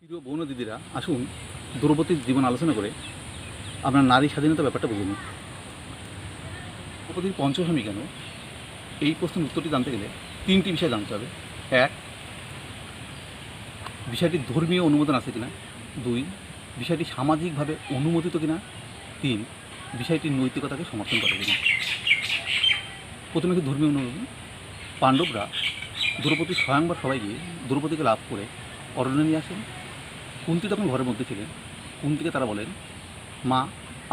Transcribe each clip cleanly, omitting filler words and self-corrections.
প্রিয় বোন ও দিদিরা, আসুন দ্রৌপদীর জীবন আলোচনা করে আমরা নারী স্বাধীনতা ব্যাপারটা বুঝে নিই। দ্রৌপদীর পঞ্চস্বামী কেন, এই প্রশ্নের উত্তরটি জানতে গেলে তিনটি বিষয় জানতে হবে। এক, বিষয়টির ধর্মীয় অনুমোদন আছে কিনা। দুই, বিষয়টি সামাজিকভাবে অনুমোদিত কিনা। তিন, বিষয়টির নৈতিকতাকে সমর্থন করে কিনা। প্রথমে কি ধর্মীয় অনুমোদন। পাণ্ডবরা দ্রৌপদীর স্বয়ংবর সবাই গিয়ে দ্রৌপদীকে লাভ করে অরণ্যে নিয়ে আসেন। কুন্তী তখন ঘরের মধ্যে ছিলেন। কুন্তীকে তারা বলেন, মা,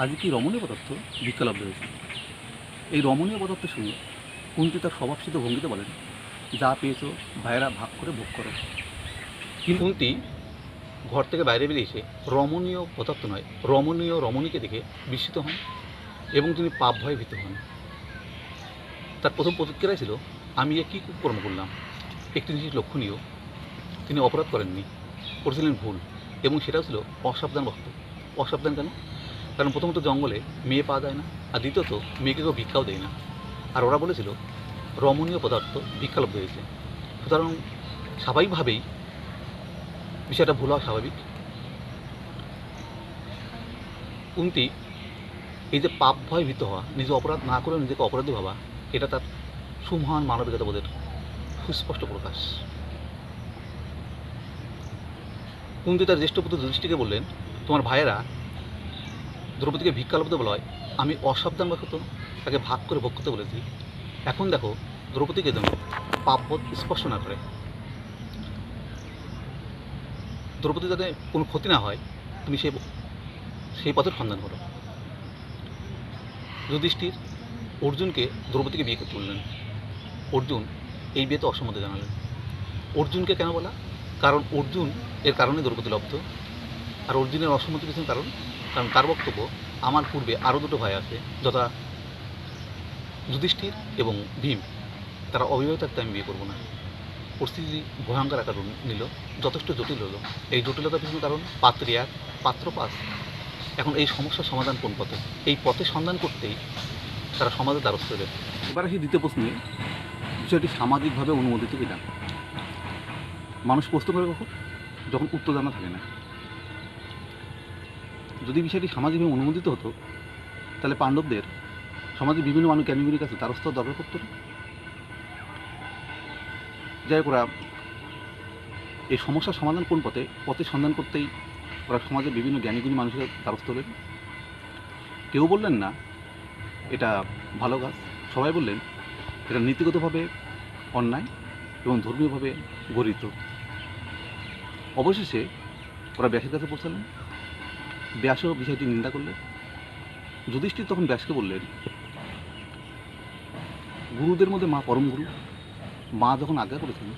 আজ কি রমণীয় পদার্থ ভিক্ষালব্ধ হয়েছে। এই রমণীয় পদার্থ শুনে কুন্তী তার স্বভাবসিদ্ধ ভঙ্গিতে বলেন, যা পেয়েছো ভাইয়েরা ভাগ করে ভোগ করো। কিন্তু কুন্তী ঘর থেকে বাইরে বেরিয়ে এসে রমণীয় পদার্থ নয়, রমণীকে দেখে বিস্মিত হন এবং তিনি পাপ ভয়ে ভীত হন। তার প্রথম প্রতিক্রিয়াই ছিল, আমি এ কী কর্ম করলাম। একটি জিনিস লক্ষণীয়, তিনি অপরাধ করেননি, করেছিলেন ভুল, এবং সেটাও ছিল অসাবধান ভক্ত। অসাবধান কেন? কারণ প্রথমত জঙ্গলে মেয়ে পাওয়া যায় না, আর দ্বিতীয়ত মেয়েকে কেউ ভিক্ষাও দেয় না। আর ওরা বলেছিল রমণীয় পদার্থ ভিক্ষালব্ধ হয়েছে, সুতরাং স্বাভাবিকভাবেই বিষয়টা ভুল হওয়া স্বাভাবিক। কুন্তী এই যে পাপ ভয় ভীত হওয়া, নিজে অপরাধ না করে নিজেকে অপরাধী ভাবা, এটা তার সুমহান মানবিকতা বোধের সুস্পষ্ট প্রকাশ। কুন্তী তার জ্যেষ্ঠ পুত্র যুধিষ্ঠিরকে বললেন, তোমার ভাইয়েরা দ্রৌপদীকে ভিক্ষালব্ধ বলা হয়, আমি অসাবধানবশত তাকে ভাগ করে ভোগ করতে বলেছি। এখন দেখো দ্রৌপদীকে যেন পাপবোধ স্পর্শ না করে, দ্রৌপদী যাতে কোনো ক্ষতি না হয়, তুমি সেই পথের সন্ধান করো। যুধিষ্ঠির অর্জুনকে দ্রৌপদীকে বিয়ে করতে বললেন। অর্জুন এই বিয়েতে অসম্মতি জানালেন। অর্জুনকে কেন বলা? কারণ অর্জুন এর কারণে দ্রৌপদী লব্ধ। আর অর্জুনের অসম্মতি পেয়েছেন কারণ তার বক্তব্য, আমার পূর্বে আরও দুটো ভাই আছে, যথা যুধিষ্ঠির এবং ভীম, তারা অবিবাহিত থাকতে আমি বিয়ে করবো না। পরিস্থিতি ভয়ঙ্কর আকার নিল, যথেষ্ট জটিল হলো। এই জটিলতার পিছনে কারণ পাত্রী এক, পাত্র পাঁচ। এখন এই সমস্যার সমাধান কোন পথে? এই পথে সন্ধান করতেই তারা সমাজের দ্বারস্থ হলেন। এবার আসি দ্বিতীয় প্রশ্নে, বিষয়টি সামাজিকভাবে অনুমোদিত কিনা। মানুষ প্রশ্ন করে কখন? যখন উত্তর জানা থাকে না। যদি বিষয়টি সামাজিকভাবে অনুমোদিত হতো, তাহলে পাণ্ডবদের সমাজে বিভিন্ন মানুষ জ্ঞানীগুলির কাছে দ্বারস্থ দরকার করতো না। যাই হোক, ওরা এই সমস্যার সমাধান কোন পথে সন্ধান করতেই ওরা সমাজের বিভিন্ন জ্ঞানীগুণী মানুষের দ্বারস্থ হলেন। কেউ বললেন না এটা ভালো কাজ, সবাই বললেন এটা নীতিগতভাবে অন্যায় এবং ধর্মীয়ভাবে গরিত। অবশেষে ওরা ব্যাসের কাছে পৌঁছালেন। ব্যাসও বিষয়টি নিন্দা করলেন। যুধিষ্ঠির তখন ব্যাসকে বললেন, গুরুদের মধ্যে মা পরম গুরু। মা যখন আজ্ঞা করেছেন,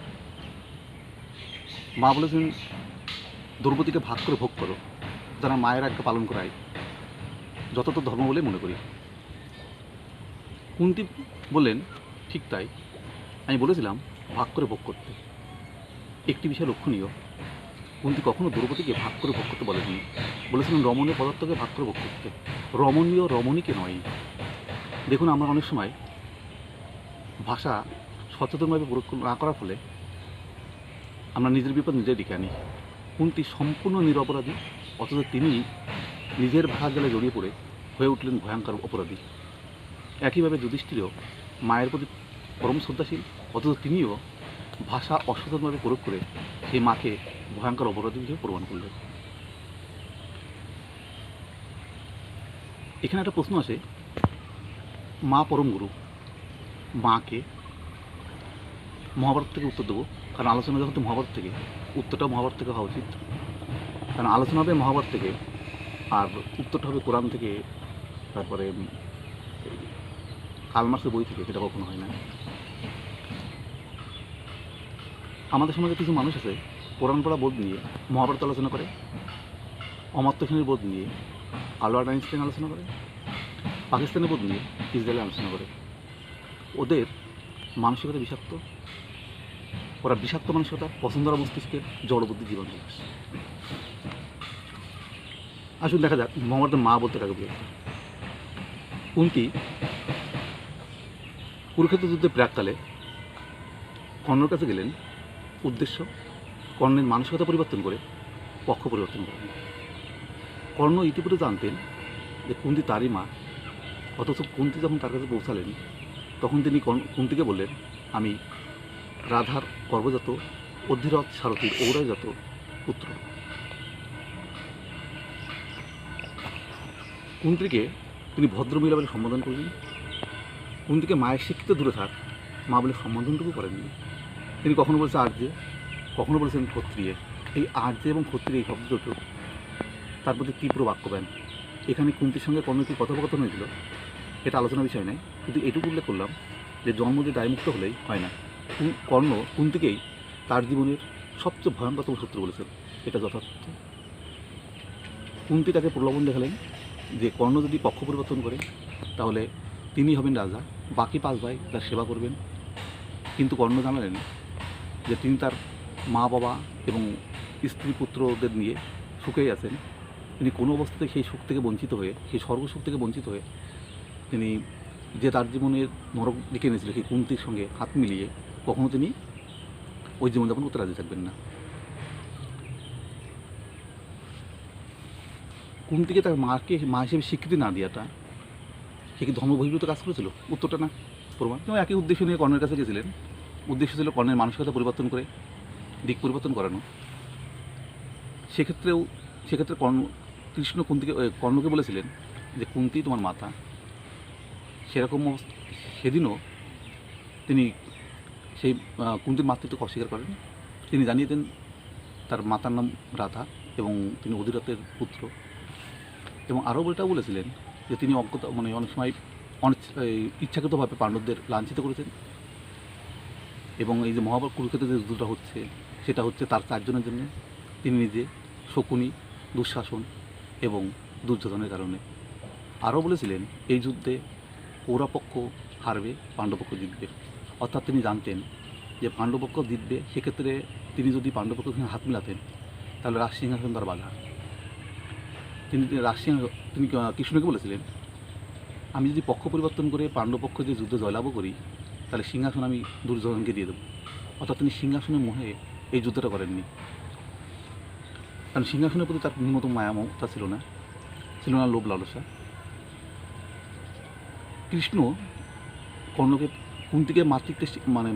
মা বলেছেন দ্রৌপদীকে ভাগ করে ভোগ করো, যারা মায়ের আজ্ঞা পালন করায় যথার্থ ধর্ম বলে মনে করি। কুন্তী বললেন, ঠিক তাই, আমি বলেছিলাম ভাগ করে ভোগ করতে। একটি বিষয় লক্ষণীয়, কুন্তী কখনো দ্রৌপদীকে ভাগ করে ভোগ করতে বলেনি, বলেছিলেন রমণীয় পদার্থকে ভাগ করে ভোগ করতে, রমণীকে নয়। দেখুন, আমরা অনেক সময় ভাষা সচেতনভাবে প্রয়োগ না করার ফলে আমরা নিজের বিপদ নিজে ডেকে আনি। কুন্তী সম্পূর্ণ নিরপরাধী, অথচ তিনি নিজের ভাষার জালে জড়িয়ে পড়ে হয়ে উঠলেন ভয়ঙ্কর অপরাধী। একইভাবে যুধিষ্ঠিরও মায়ের প্রতি পরম শ্রদ্ধাশীল, অথচ তিনিও ভাষা অসচেতনভাবে প্রয়োগ করে সেই মাকে ভয়ঙ্কর অপরাধী হিসেবে প্রমাণ করলেন। এখানে একটা প্রশ্ন আসে, মা পরম গুরু, মাকে মহাভারত থেকে উত্তর দেবো, কারণ আলোচনা যখন তো মহাভারত থেকে, উত্তরটাও মহাভারত থেকে হওয়া উচিত। কারণ আলোচনা হবে মহাভারত থেকে, আর উত্তরটা হবে কোরআন থেকে, তারপরে কালমার্সের বই থেকে, সেটা কখনো হয় না। আমাদের সমাজে কিছু মানুষ আছে কোরআন পড়া বোধ নিয়ে মহাভারত আলোচনা করে, অমর্ত্য সেনের বোধ নিয়ে আলবার্ট আইনস্টাইন আলোচনা করে, পাকিস্তানের বোধ নিয়ে ইসরায়েলে আলোচনা করে। ওদের মানসিকতা বিষাক্ত, ওরা বিষাক্ত মানসিকতা, পছন্দরা মস্তিষ্কের জড়বুদ্ধি জীবন বিকাশ। আসুন দেখা যাক মহাভারতের মা বলতে কাকে বলে। কুন্তী কুরুক্ষেত্র যুদ্ধের প্রাককালে কর্ণের কাছে গেলেন। উদ্দেশ্য, কর্ণের মানসিকতা পরিবর্তন করে পক্ষ পরিবর্তন করেন। কর্ণ ইতিপূর্বে জানতেন যে কুন্তী তারই মা, অথচ কুন্তী যখন তার কাছে পৌঁছালেন তখন তিনি কুন্তীকে বললেন, আমি রাধার গর্ভজাত অধিরথ সারথীর ঔরাজাত পুত্র। কুন্তীকে তিনি ভদ্রমহিলা বলে সম্বোধন করলেন। কুন্তীকে মায়ের শিক্ষিত দূরে থাক মা বলে সম্বোধনটুকু করেননি। তিনি কখনো বলেছেন আর্যে, কখনো বলেছেন ক্ষত্রিয়ে। এই আর্যে এবং ক্ষত্রিয় এই শব্দ দুটো তার প্রতি তীব্র বাক্যব্যান। এখানে কুন্তীর সঙ্গে কর্ণের কি কথোপকথন হয়েছিল এটা আলোচনার বিষয় নয়, কিন্তু এটুকু উল্লেখ করলাম যে জন্ম দিয়ে দায়মুক্ত হলেই হয় না। কর্ণ কুন্তীকেই তার জীবনের সবচেয়ে ভয়ঙ্করতম শত্রু বলেছেন, এটা যথার্থ। কুন্তী তাকে প্রলোভন দেখালেন যে কর্ণ যদি পক্ষ পরিবর্তন করে তাহলে তিনি হবেন রাজা, বাকি 5 ভাই তার সেবা করবেন। কিন্তু কর্ণ জানালেন যে তিনি তার মা বাবা এবং স্ত্রী পুত্রদের নিয়ে সুখেই আছেন। তিনি কোনো অবস্থাতে সেই সুখ থেকে বঞ্চিত হয়ে, সেই স্বর্গসুখ থেকে বঞ্চিত হয়ে তিনি যে তার জীবনের নরক ডেকে এনেছিল সেই কুন্তীর সঙ্গে হাত মিলিয়ে কখনো তিনি ওই জীবনযাপন করতে রাজি থাকবেন না। কুন্তীকে তার মাকে মা হিসেবে স্বীকৃতি না দেওয়াটা সে কি ধর্মবহির্ভূত কাজ করেছিল? উত্তরটা না, প্রমাণ। এবং একই উদ্দেশ্য নিয়ে কর্ণের কাছে গেছিলেন। উদ্দেশ্য ছিল কর্ণের মানসিকতা পরিবর্তন করে দিক পরিবর্তন করানো। সেক্ষেত্রে কৃষ্ণ কর্ণকে বলেছিলেন যে কুন্তী তোমার মাতা। সেরকম সেদিনও তিনি সেই কুন্তীর মাতৃত্বকে অস্বীকার করেন। তিনি জানিয়ে দেন তার মাতার নাম রাধা এবং তিনি অধিরথের পুত্র। এবং আরও এটাও বলেছিলেন যে তিনি অনেক সময় ইচ্ছাকৃতভাবে পাণ্ডবদের লাঞ্ছিত করেছেন। এবং এই যে মহাভারত কুরুক্ষেত্রে যে যুদ্ধটা হচ্ছে সেটা হচ্ছে তার 4 জনের জন্য, তিনি নিজে, শকুনি, দুঃশাসন এবং দুর্যোধনের কারণে। আরও বলেছিলেন এই যুদ্ধে কৌরবপক্ষ হারবে, পাণ্ডবপক্ষ জিতবে। অর্থাৎ তিনি জানতেন যে পাণ্ডবপক্ষ জিতবে, সেক্ষেত্রে তিনি যদি পাণ্ডবপক্ষের সঙ্গে হাত মিলাতেন তাহলে রাজসিংহাসন তার বাধা। তিনি কৃষ্ণকে বলেছিলেন, আমি যদি পক্ষ পরিবর্তন করে পাণ্ডবপক্ষ যে যুদ্ধে জয়লাভও করি তাহলে সিংহাসন আমি দুর্যোধনকে দিয়ে দেবো। অর্থাৎ তিনি সিংহাসনের মোহে এই যুদ্ধটা করেননি, কারণ সিংহাসনের প্রতি তার ন্যূনতম মায়া মমতা ছিল না লোভ লালসা। কৃষ্ণ কর্ণকে কুন্তীকে মাতৃত্বে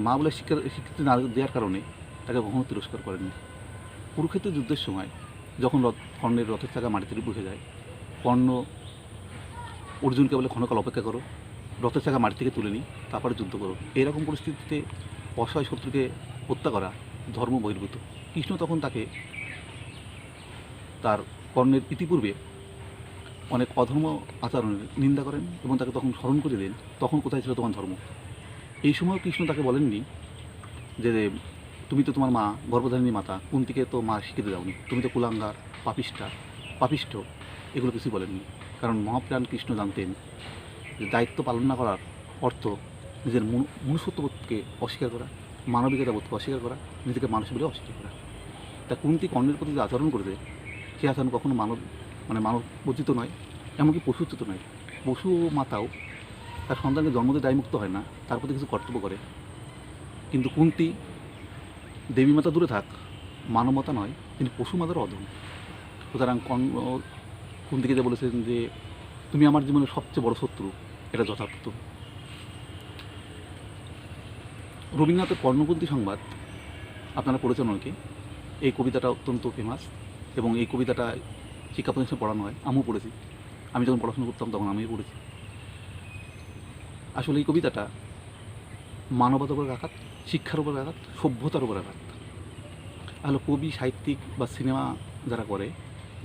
মা বলে স্বীকৃতি না দেওয়ার কারণে তাকে কখনো তিরস্কার করেননি। কুরুক্ষেত্রের যুদ্ধের সময় যখন কর্ণের রথের চাকা মাটিতে বসে যায়, কর্ণ অর্জুনকে বলে ক্ষণকাল অপেক্ষা করো, রথের চাকা মাটি থেকে তুলে নিই, তারপরে যুদ্ধ করো। এরকম পরিস্থিতিতে অসহায় শত্রুকে হত্যা করা ধর্ম বহির্ভূত। কৃষ্ণ তখন তাকে তার কর্ণের ইতিপূর্বে অনেক অধর্ম আচরণের নিন্দা করেন এবং তাকে তখন স্মরণ করে দেন তখন কোথায় ছিল তোমার ধর্ম। এই সময়ও কৃষ্ণ তাকে বলেননি যে তুমি তো তোমার মা গর্ভধারিণী মাতা, কুন্তীকে তো মা শিখিতে যাওনি, তুমি তো কুলাঙ্গার, পাপিষ্ঠ, এগুলো কিছুই বলেননি। কারণ মহাপ্রাণ কৃষ্ণ জানতেন যে দায়িত্ব পালন না করার অর্থ নিজের মনুষ্যত্ববোধকে অস্বীকার করা, মানবিকতা বোধকে অস্বীকার করা, নিজেকে মানুষ বলে অস্বীকার করা। তা কুন্তী কর্ণের প্রতি যে আচরণ করেছে সে আচরণ কখনো মানবোচিত নয়, এমনকি পশুচ্যুত নয়। পশু মাতাও তার সন্তানকে জন্ম দিয়ে দায়মুক্ত হয় না, তার প্রতি কিছু কর্তব্য করে। কিন্তু কুন্তী দেবী মাতা দূরে থাক, মানবতা নয়, তিনি পশু মাতার অধম। সুতরাং কুন্তীকে যে বলেছেন যে তুমি আমার জীবনের সবচেয়ে বড় শত্রু, এটা যথার্থ। রবীন্দ্রনাথের কর্ণকুন্তী সংবাদ আপনারা পড়েছেন অনেকে। এই কবিতাটা অত্যন্ত ফেমাস এবং এই কবিতাটা শিক্ষা প্রতিষ্ঠানে পড়ানো হয়, আমিও পড়েছি। আমি যখন পড়াশোনা করতাম তখন আমিও পড়েছি। আসলে এই কবিতাটা মানবতার উপর আঘাত, শিক্ষার উপর আঘাত, সভ্যতার উপর আঘাত। তাহলে কবি, সাহিত্যিক বা সিনেমা যারা করে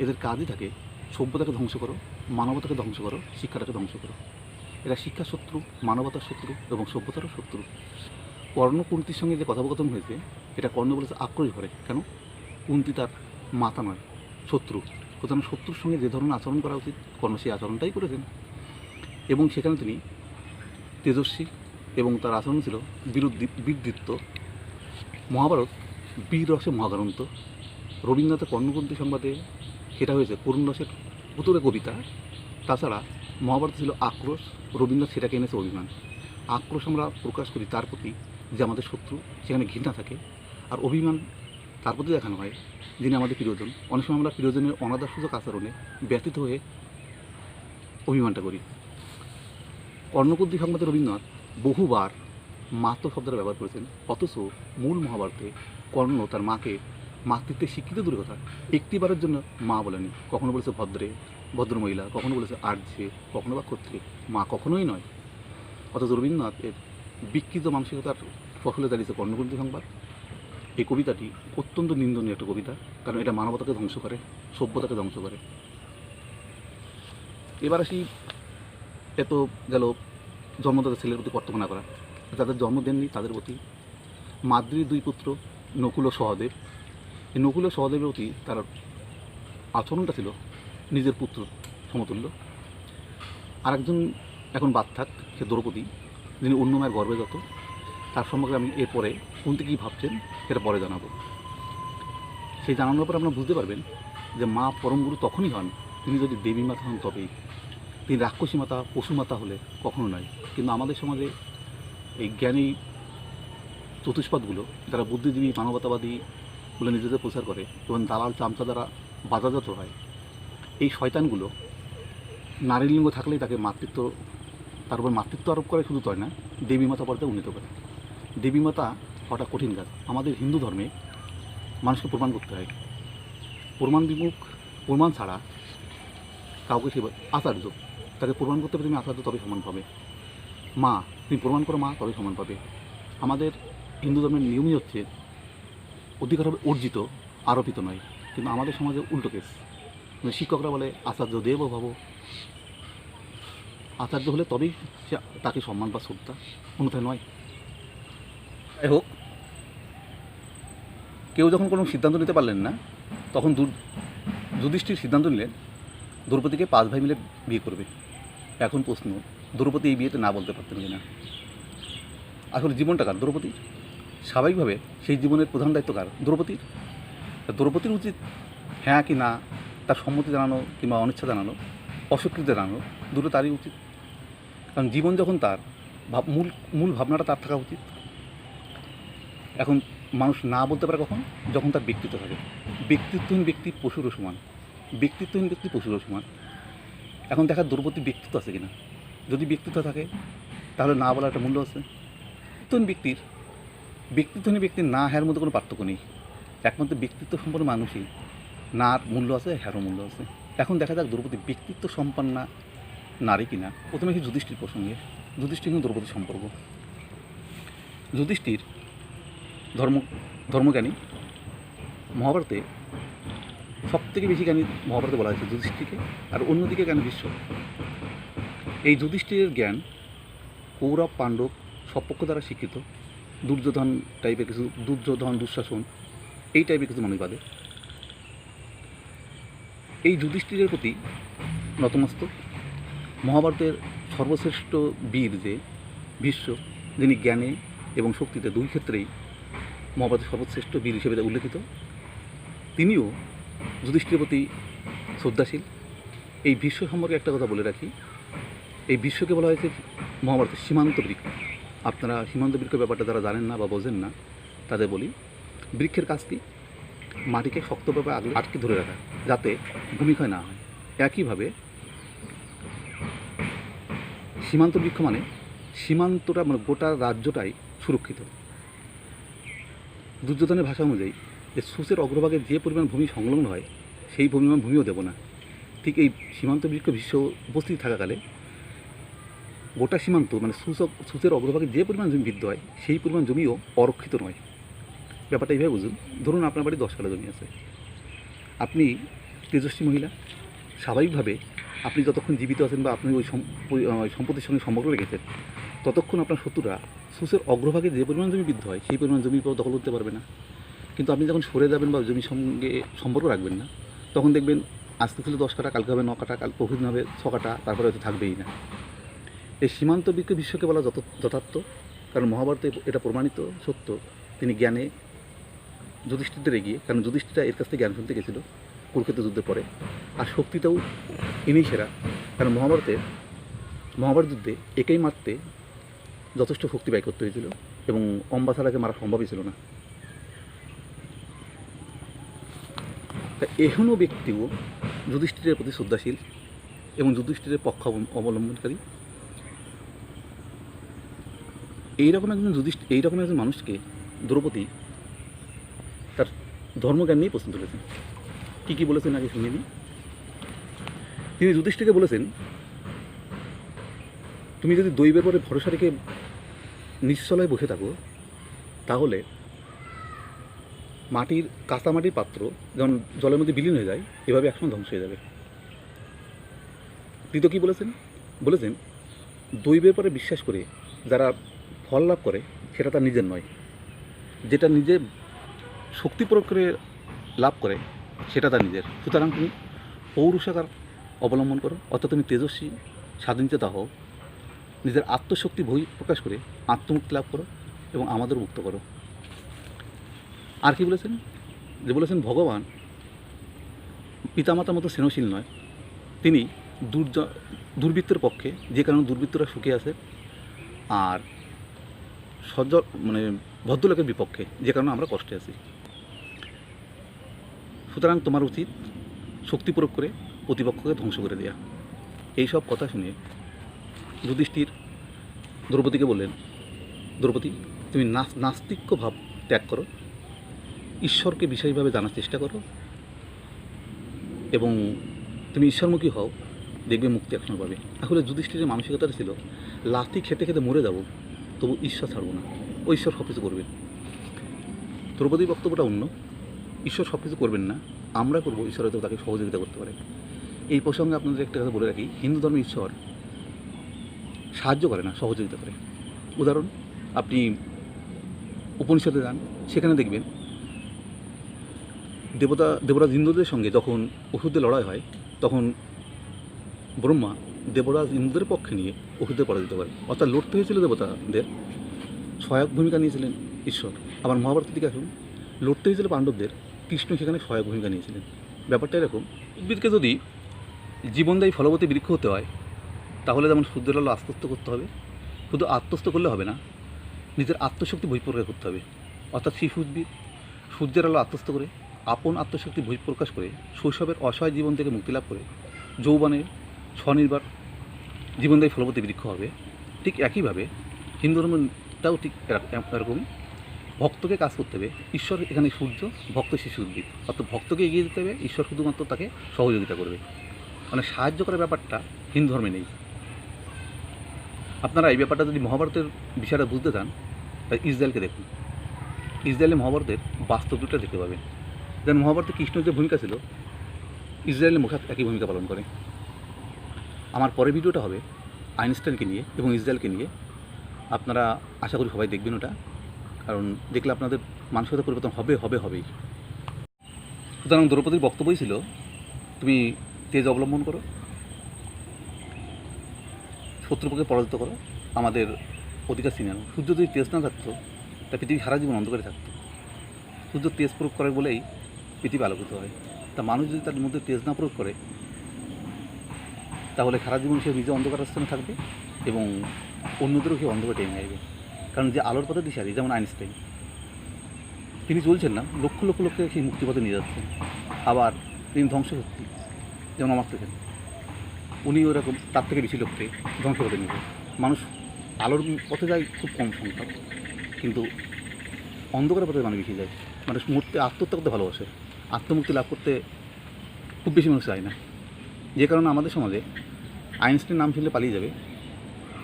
এদের কাজই থাকে সভ্যতাকে ধ্বংস করো, মানবতাকে ধ্বংস করো, শিক্ষাটাকে ধ্বংস করো। এরা শিক্ষার শত্রু, মানবতার শত্রু এবং সভ্যতারও শত্রু। কর্ণ কুন্তীর সঙ্গে যে কথোপকথন হয়েছে এটা কর্ণ বলেছে আক্রোশ ভরে। কেন? কুন্তী তার মাতা নয়, শত্রু। সুতরাং শত্রুর সঙ্গে যে ধরনের আচরণ করা উচিত কর্ণ সেই আচরণটাই করেছেন। এবং সেখানে তিনি তেজস্বী এবং তার আচরণ ছিল বীরদৃত্ত। মহাভারত বীর রসে মহাগ্রন্থ। রবীন্দ্রনাথের কর্ণকুন্তী সংবাদে সেটা হয়েছে করুণ রসের ভুতুরে কবিতা। তাছাড়া মহাভারত ছিল আক্রোশ, রবীন্দ্রনাথ সেটাকে এনেছে অভিমান। আক্রোশ আমরা প্রকাশ করি তার প্রতি যে আমাদের শত্রু, সেখানে ঘৃণা থাকে। আর অভিমান তার প্রতি দেখানো হয় যিনি আমাদের প্রিয়জন। অনেক সময় আমরা প্রিয়জনের অনাদরসূচক আচরণে ব্যতীত হয়ে অভিমানটা করি। কর্ণকুব্জি সংবাদে রবীন্দ্রনাথ বহুবার মাতৃ শব্দটা ব্যবহার করেছেন, অথচ মূল মহাভারতে কর্ণ তার মাকে মাতৃত্বে শিক্ষিত দূরের কথা একটিবারের জন্য মা বলেনি। কখনো বলেছে ভদ্রমহিলা, কখনো বলেছে আর্যে, কখনো বা ক্ষত্রিয়ে, মা কখনোই নয়। অথচ রবীন্দ্রনাথ এর বিকৃত মানসিকতার ফসলে দাঁড়িয়েছে কর্ণকুব্জি সংবাদ। এই কবিতাটি অত্যন্ত নিন্দনীয় একটা কবিতা, কারণ এটা মানবতাকে ধ্বংস করে, সভ্যতাকে ধ্বংস করে। এবার আসি, এত গেল জন্মদাতা ছেলের প্রতি কর্তব্য না করা, যাদের জন্ম দেননি তাদের প্রতি। মাদ্রির দুই পুত্র নকুল ও সহদেব, এই নকুল ও সহদেবের প্রতি তার আচরণটা ছিল নিজের পুত্র সমতুল্য। আরেকজন এখন বাদ থাক, সে দ্রৌপদী, যিনি অন্য মায়ের গর্বে যত, তার সম্পর্কে আমি এরপরে কোনটি কী ভাবছেন সেটা পরে জানাবো। সেই জানানোর পর আপনারা বুঝতে পারবেন যে মা পরম গুরু তখনই হন তিনি যদি দেবী মাতা হন তবেই। তিনি রাক্ষসী মাতা, পশু মাতা হলে কখনো নয়। কিন্তু আমাদের সমাজে এই জ্ঞানী চতুষ্পাদগুলো, যারা বুদ্ধিজীবী মানবতাবাদী বলে নিজেদের প্রচার করে এবং দালাল চামচা দ্বারা বাজাজাত হয়, এই শয়তানগুলো নারী লিঙ্গ থাকলেই তাকে মাতৃত্ব, তার উপর মাতৃত্ব আরোপ করে, শুধু তাই না, দেবী মাতা পর্যায়ে উন্নীত করে। দেবী মাতা হওয়াটা কঠিন কাজ। আমাদের হিন্দু ধর্মে মানুষকে প্রমাণ করতে হয়, প্রমাণ বিমুখ, প্রমাণ ছাড়া কাউকে সে আচার্য, তাকে প্রমাণ করতে পারে তুমি আচার্য, তবে সমান পাবে। মা, তুমি প্রমাণ করো মা, তবে সমান পাবে। আমাদের হিন্দু ধর্মের নিয়মই হচ্ছে অধিকার হবে অর্জিত, আরোপিত নয়। কিন্তু আমাদের সমাজে উল্টো কেস, শিক্ষকরা বলে আচার্য দেব ভাবো, আচার্য হলে তবেই সে তাকে সম্মান বা শ্রদ্ধা, অন্যথায় নয়। যাই হোক, কেউ যখন কোনো সিদ্ধান্ত নিতে পারলেন না, তখন যুধিষ্ঠির সিদ্ধান্ত নিলেন দ্রৌপদীকে 5 ভাই মিলে বিয়ে করবে। এখন প্রশ্ন, দ্রৌপদী এই বিয়েতে না বলতে পারতেন কিনা? আসলে জীবনটা কার? দ্রৌপদীর। স্বাভাবিকভাবে সেই জীবনের প্রধান দায়িত্ব কার? দ্রৌপদীর। দ্রৌপদীর উচিত হ্যাঁ কি না, তার সম্মতি জানানো কিংবা অনিচ্ছা জানানো, অস্বীকৃতি জানানো, দুটো তারই উচিত। কারণ জীবন যখন তার, মূল ভাবনাটা তার থাকা উচিত। এখন মানুষ না বলতে পারে কখন? যখন তার ব্যক্তিত্ব থাকে। ব্যক্তিত্বহীন ব্যক্তি পশুরও সমান, ব্যক্তিত্বহীন ব্যক্তি পশুরও সমান। এখন দেখা দ্রৌপদীর ব্যক্তিত্ব আছে কিনা। যদি ব্যক্তিত্ব থাকে তাহলে না বলার একটা মূল্য আছে। ব্যক্তিত্বহীন ব্যক্তির না হ্যার মধ্যে কোনো পার্থক্য নেই। একমাত্র ব্যক্তিত্ব সম্পন্ন মানুষই নার মূল্য আছে, হ্যারও মূল্য আছে। এখন দেখা যাক দ্রৌপদী ব্যক্তিত্ব সম্পন্না নারী কিনা। প্রথমে কি যুধিষ্ঠির প্রসঙ্গে, যুধিষ্ঠির কিন্তু দ্রৌপদীর সম্পর্ক। যুধিষ্ঠির ধর্মজ্ঞানী, মহাভারতে সবথেকে বেশি জ্ঞানী মহাভারতে বলা হয়েছে যুধিষ্ঠিরকে, আর অন্যদিকে জ্ঞান ভীষ্ম। এই যুধিষ্ঠিরের জ্ঞান কৌরব পাণ্ডব সব পক্ষ দ্বারা স্বীকৃত। দুর্যোধন টাইপের কিছু, দুর্যোধন দুঃশাসন এই টাইপের কিছু মানুষ বাদে এই যুধিষ্ঠিরের প্রতি নতমস্তক। মহাভারতের সর্বশ্রেষ্ঠ বীর যে ভীষ্ম, যিনি জ্ঞানে এবং শক্তিতে দুই ক্ষেত্রেই মহাভারতের সর্বশ্রেষ্ঠ বীর হিসেবে উল্লেখিত, তিনিও যুধিষ্ঠিরের প্রতি শ্রদ্ধাশীল। এই ভীষ্ম সম্পর্কে একটা কথা বলে রাখি, এই ভীষ্মকে বলা হয়েছে মহাভারতের সীমান্ত বৃক্ষ। আপনারা সীমান্ত বৃক্ষের ব্যাপারটা যারা জানেন না বা বোঝেন না তাদের বলি, বৃক্ষের কাজ কি? মাটিকে শক্তভাবে আটকে ধরে রাখা, যাতে ভূমিক্ষয় না হয়। একইভাবে সীমান্ত বৃক্ষ মানে সীমান্তটা, মানে গোটা রাজ্যটাই সুরক্ষিত। দুর্যোধনের ভাষা অনুযায়ী যে সূচের অগ্রভাগে যে পরিমাণ ভূমি সংলগ্ন হয় সেই পরিমাণ ভূমিও দেব না। ঠিক এই সীমান্ত বৃক্ষ ভীষ্ম উপস্থিত থাকাকালে গোটা সীমান্ত, মানে সূচের অগ্রভাগে যে পরিমাণ জমি বৃদ্ধ হয় সেই পরিমাণ জমিও অরক্ষিত নয়। ব্যাপারটা এইভাবে বুঝুন। ধরুন আপনার বাড়ি 10 কাঠা জমি আছে, আপনি তেজস্বী মহিলা, স্বাভাবিকভাবে আপনি যতক্ষণ জীবিত আছেন বা আপনি ওই সম্পত্তির সঙ্গে সম্পর্ক রেখেছেন, ততক্ষণ আপনার শত্রুরা সূচের অগ্রভাগে যে পরিমাণ জমি বৃদ্ধ হয় সেই পরিমাণ জমি দখল করতে পারবে না। কিন্তু আপনি যখন সরে যাবেন বা জমির সঙ্গে সম্পর্ক রাখবেন না, তখন দেখবেন আজকে ছিল 10 কাঠা, কালকে হবে 9 কাঠা, কাল প্রতিদিন হবে 6 কাঠা, তারপরে হয়তো থাকবেই না। এই সীমান্ত বৃক্ষ বিশ্বকে বলা যথার্থ, কারণ মহাভারতে এটা প্রমাণিত সত্য। তিনি জ্ঞানে যুধিষ্ঠিরদের এগিয়ে, কারণ যুধিষ্ঠিরা এর কাছ থেকে জ্ঞান শুনতে গেছিল কুরুক্ষেত্র যুদ্ধের পরে। আর শক্তিটাও ইনিই সেরা, কারণ মহাভারত যুদ্ধে একেই মারতে যথেষ্ট শক্তি ব্যয় করতে হয়েছিল এবং অম্বাসারাকে মারা সম্ভবই ছিল না। তা এখনও ব্যক্তিও যুধিষ্ঠিরের প্রতি শ্রদ্ধাশীল এবং যুধিষ্ঠিরের পক্ষ অবলম্বনকারী। এইরকম একজন মানুষকে দ্রৌপদী তার ধর্মজ্ঞান নিয়ে প্রশ্ন তুলেছেন। কী কী বলেছেন আগে শুনে নিই। তিনি যুধিষ্ঠিরকে বলেছেন, তুমি যদি দৈবের পরে ভরসা রেখে নিশ্চলয়ে বসে থাকো, তাহলে কাঁচা মাটির পাত্র যেমন জলের মধ্যে বিলীন হয়ে যায়, এভাবে একসময় ধ্বংস হয়ে যাবে। দ্বিতীয় কী বলেছেন, দৈবের পরে বিশ্বাস করে যারা ফল লাভ করে সেটা তার নিজের নয়, যেটা নিজে শক্তি প্রয়োগ করে লাভ করে সেটা তার নিজের। সুতরাং তুমি পৌরুষাকার অবলম্বন করো, অর্থাৎ তুমি তেজস্বী স্বাধীনচেতা হও, নিজের আত্মশক্তি প্রকাশ করে আত্মমুক্তি লাভ করো এবং আমাদের মুক্ত করো। আর কি বলেছেন ভগবান পিতামাতার মতো স্নেহশীল নয়, তিনি দুর্বৃত্তের পক্ষে, যে কারণে দুর্বৃত্তরা সুখে আছে, আর ভদ্রলোকের বিপক্ষে, যে কারণে আমরা কষ্টে আছি। সুতরাং তোমার উচিত শক্তি প্রয়োগ করে প্রতিপক্ষকে ধ্বংস করে দেওয়া। এইসব কথা শুনে যুধিষ্ঠির দ্রৌপদীকে বললেন, দ্রৌপদী, তুমি নাস্তিক্য ভাব ত্যাগ করো, ঈশ্বরকে বিশেষভাবে জানার চেষ্টা করো এবং তুমি ঈশ্বরমুখী হও, দেখবে মুক্তি একসময় পাবে। আসলে যুধিষ্ঠিরের মানসিকতাটা ছিল, লাথি খেতে খেতে মরে যাব, তবু ঈশ্বর ছাড়বো না, ও ঈশ্বর সব কিছু করবেন। দ্রৌপদীর বক্তব্যটা অন্য, ঈশ্বর সব কিছু করবেন না, আমরা করবো, ঈশ্বর হয়তো তাকে সহযোগিতা করতে পারে। এই প্রসঙ্গে আপনাদের একটা কথা বলে রাখি, হিন্দু ধর্মে ঈশ্বর সাহায্য করে না, সহযোগিতা করে। উদাহরণ, আপনি উপনিষদে যান, সেখানে দেখবেন দেবরাজ ইন্দ্রদের সঙ্গে যখন অসুরদের লড়াই হয়, তখন ব্রহ্মা দেবরাজ ইন্দ্রদের পক্ষে নিয়ে অসুরদের পরাজিত করে। অর্থাৎ লড়তে হয়েছিল দেবতাদের, সহায়ক ভূমিকা নিয়েছিলেন ঈশ্বর। আবার মহাভারতের দিকে আসুন, লড়তে হয়েছিল পাণ্ডবদের, কৃষ্ণ সেখানে সহায়ক ভূমিকা নিয়েছিলেন। ব্যাপারটা এরকম, উদ্ভিদকে যদি জীবনদায়ী ফলবতী বৃক্ষ হতে হয়, তাহলে যেমন সূর্যের আলো আত্মস্থ করতে হবে, শুধু আত্মস্থ করলে হবে না, নিজের আত্মশক্তি বহিঃপ্রকাশ করতে হবে। অর্থাৎ শিশু উদ্ভিদ সূর্যের আলো আত্মস্থ করে আপন আত্মশক্তি বহিঃপ্রকাশ করে শৈশবের অসহায় জীবন থেকে মুক্তি লাভ করে যৌবনে স্বনির্ভর জীবনদায়ী ফলবতী বৃক্ষ হবে। ঠিক একইভাবে হিন্দু ধর্মটাও ঠিক এরকমই, ভক্তকে কাজ করতে হবে। ঈশ্বর এখানে সূর্য, ভক্ত শিশু উদ্ভিদ, অর্থাৎ ভক্তকে এগিয়ে দিতে হবে, ঈশ্বর শুধুমাত্র তাকে সহযোগিতা করবে। মানে সাহায্য করার ব্যাপারটা হিন্দু ধর্মে নেই। আপনারা এই ব্যাপারটা যদি মহাভারতের বিষয়টা বুঝতে চান, তাই ইসরায়েলকে দেখুন। ইসরায়েলে মহাভারতের বাস্তব রূপটা দেখতে পাবেন। যেন মহাভারতে কৃষ্ণের যে ভূমিকা ছিল, ইসরায়েলের মোসাদ একই ভূমিকা পালন করে। আমার পরের ভিডিওটা হবে আইনস্টাইনকে নিয়ে এবং ইসরায়েলকে নিয়ে। আপনারা আশা করি সবাই দেখবেন ওটা, কারণ দেখলে আপনাদের মানসিকতা পরিবর্তন হবেই। সুতরাং দ্রৌপদীর বক্তব্যই ছিল, তুমি তেজ অবলম্বন করো, শত্রুপক্ষে পরাজিত করো, আমাদের অধিকার ছিনিয়ে আনো। সূর্য যদি তেজ না থাকতো, তা পৃথিবী সারা জীবন অন্ধকারে থাকতো। সূর্য তেজ প্রয়োগ করে বলেই পৃথিবী আলোকিত হয়। তা মানুষ যদি তার মধ্যে তেজ না প্রয়োগ করে, তাহলে সারা জীবন সে নিজে অন্ধকার স্থানে থাকবে এবং অন্যদেরও সে অন্ধকার টেনে আসবে। কারণ যে আলোর পথে দিশারি, যেমন আইনস্টাইন, তিনি চলছেন না, লক্ষ লোককে সেই মুক্তিপথে নিয়ে যাচ্ছেন। আবার তিনি ধ্বংসশক্তি, যেমন আমার থেকে, উনি ওরকম তার থেকে বেশি লোককে ধ্বংসপথে নিয়ে যায়। মানুষ আলোর পথে যায় খুব কম সংখ্যক, কিন্তু অন্ধকারের পথে মানুষ বেশি যায়। মানুষ আত্মহত্যা করতে ভালোবাসে, আত্মমুক্তি লাভ করতে খুব বেশি মানুষ চায় না। যে কারণে আমাদের সমাজে আইনস্টাইন নাম শুনলে পালিয়ে যাবে,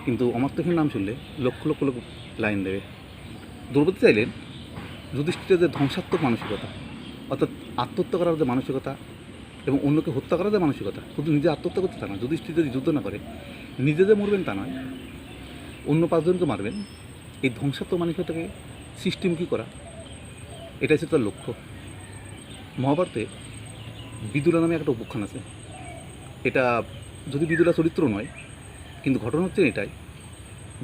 কিন্তু অমর্ত্য সেনের নাম শুনলে লক্ষ লোক লাইন দেবে। দ্রৌপদী চাইলেন যুধিষ্ঠিরের যে ধ্বংসাত্মক মানসিকতা, অর্থাৎ আত্মহত্যা করার যে মানসিকতা এবং অন্যকে হত্যা করার যে মানসিকতা, শুধু নিজে আত্মহত্যা করতে তা না, যুধিষ্ঠির যদি যুদ্ধ না করে নিজে যে মরবেন তা নয়, অন্য 5 জনকে মারবেন, এই ধ্বংসাত্মক মানসিকতাকে সৃষ্টিমুখী করা, এটাই ছিল তার লক্ষ্য। মহাভারতে বিদুলা নামে একটা উপাখ্যান আছে। এটা যদি বিদুলা চরিত্র নয়, কিন্তু ঘটনা হচ্ছে এটাই,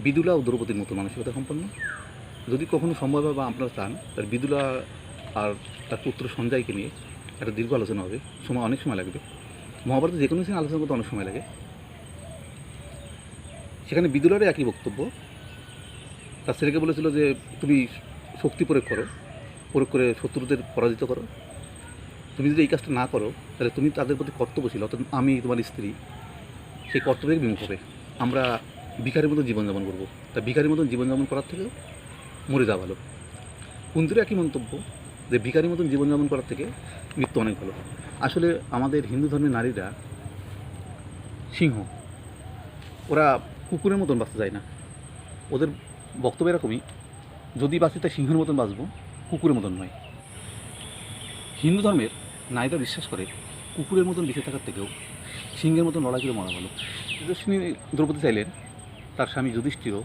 বিদুলা ও দ্রৌপদীর মতো মানসিকতা সম্পন্ন। যদি কখনো সম্ভব হয় বা আপনারা চান, তার বিদুলা আর তার পুত্র সঞ্জয়কে নিয়ে একটা দীর্ঘ আলোচনা হবে, অনেক সময় লাগবে। মহাভারতে যে কোনো সিনে আলোচনা করতে অনেক সময় লাগে। সেখানে বিদুলারও একই বক্তব্য। তার ছেলেকে বলেছিল যে তুমি শক্তি প্রয়োগ করে শত্রুদের পরাজিত করো, তুমি যদি এই কাজটা না করো তাহলে তুমি তাদের প্রতি কর্তব্যশীল, অর্থাৎ আমি তোমার স্ত্রী সেই কর্তব্য থেকে বিমুখ হবে। আমরা ভিখারির মতো জীবনযাপন করবো। তা ভিখারির মতন জীবনযাপন করার থেকেও মরে যাওয়া ভালো। কুন্তিরও একই মন্তব্য যে ভিখারির মতন জীবনযাপন করার থেকে মৃত্যু অনেক ভালো। আসলে আমাদের হিন্দু ধর্মের নারীরা সিংহ, ওরা কুকুরের মতন বাঁচতে যায় না। ওদের বক্তব্য এরকমই, যদি বাঁচি তা সিংহের মতন বাঁচবো, কুকুরের মতন নয়। হিন্দু ধর্মের নারীরা বিশ্বাস করে কুকুরের মতন বেঁচে থাকার থেকেও সিংহের মতন লড়াই করে মরা ভালো। তেজস্বিনী দ্রৌপদী চাইলেন তার স্বামী যুধিষ্ঠিরও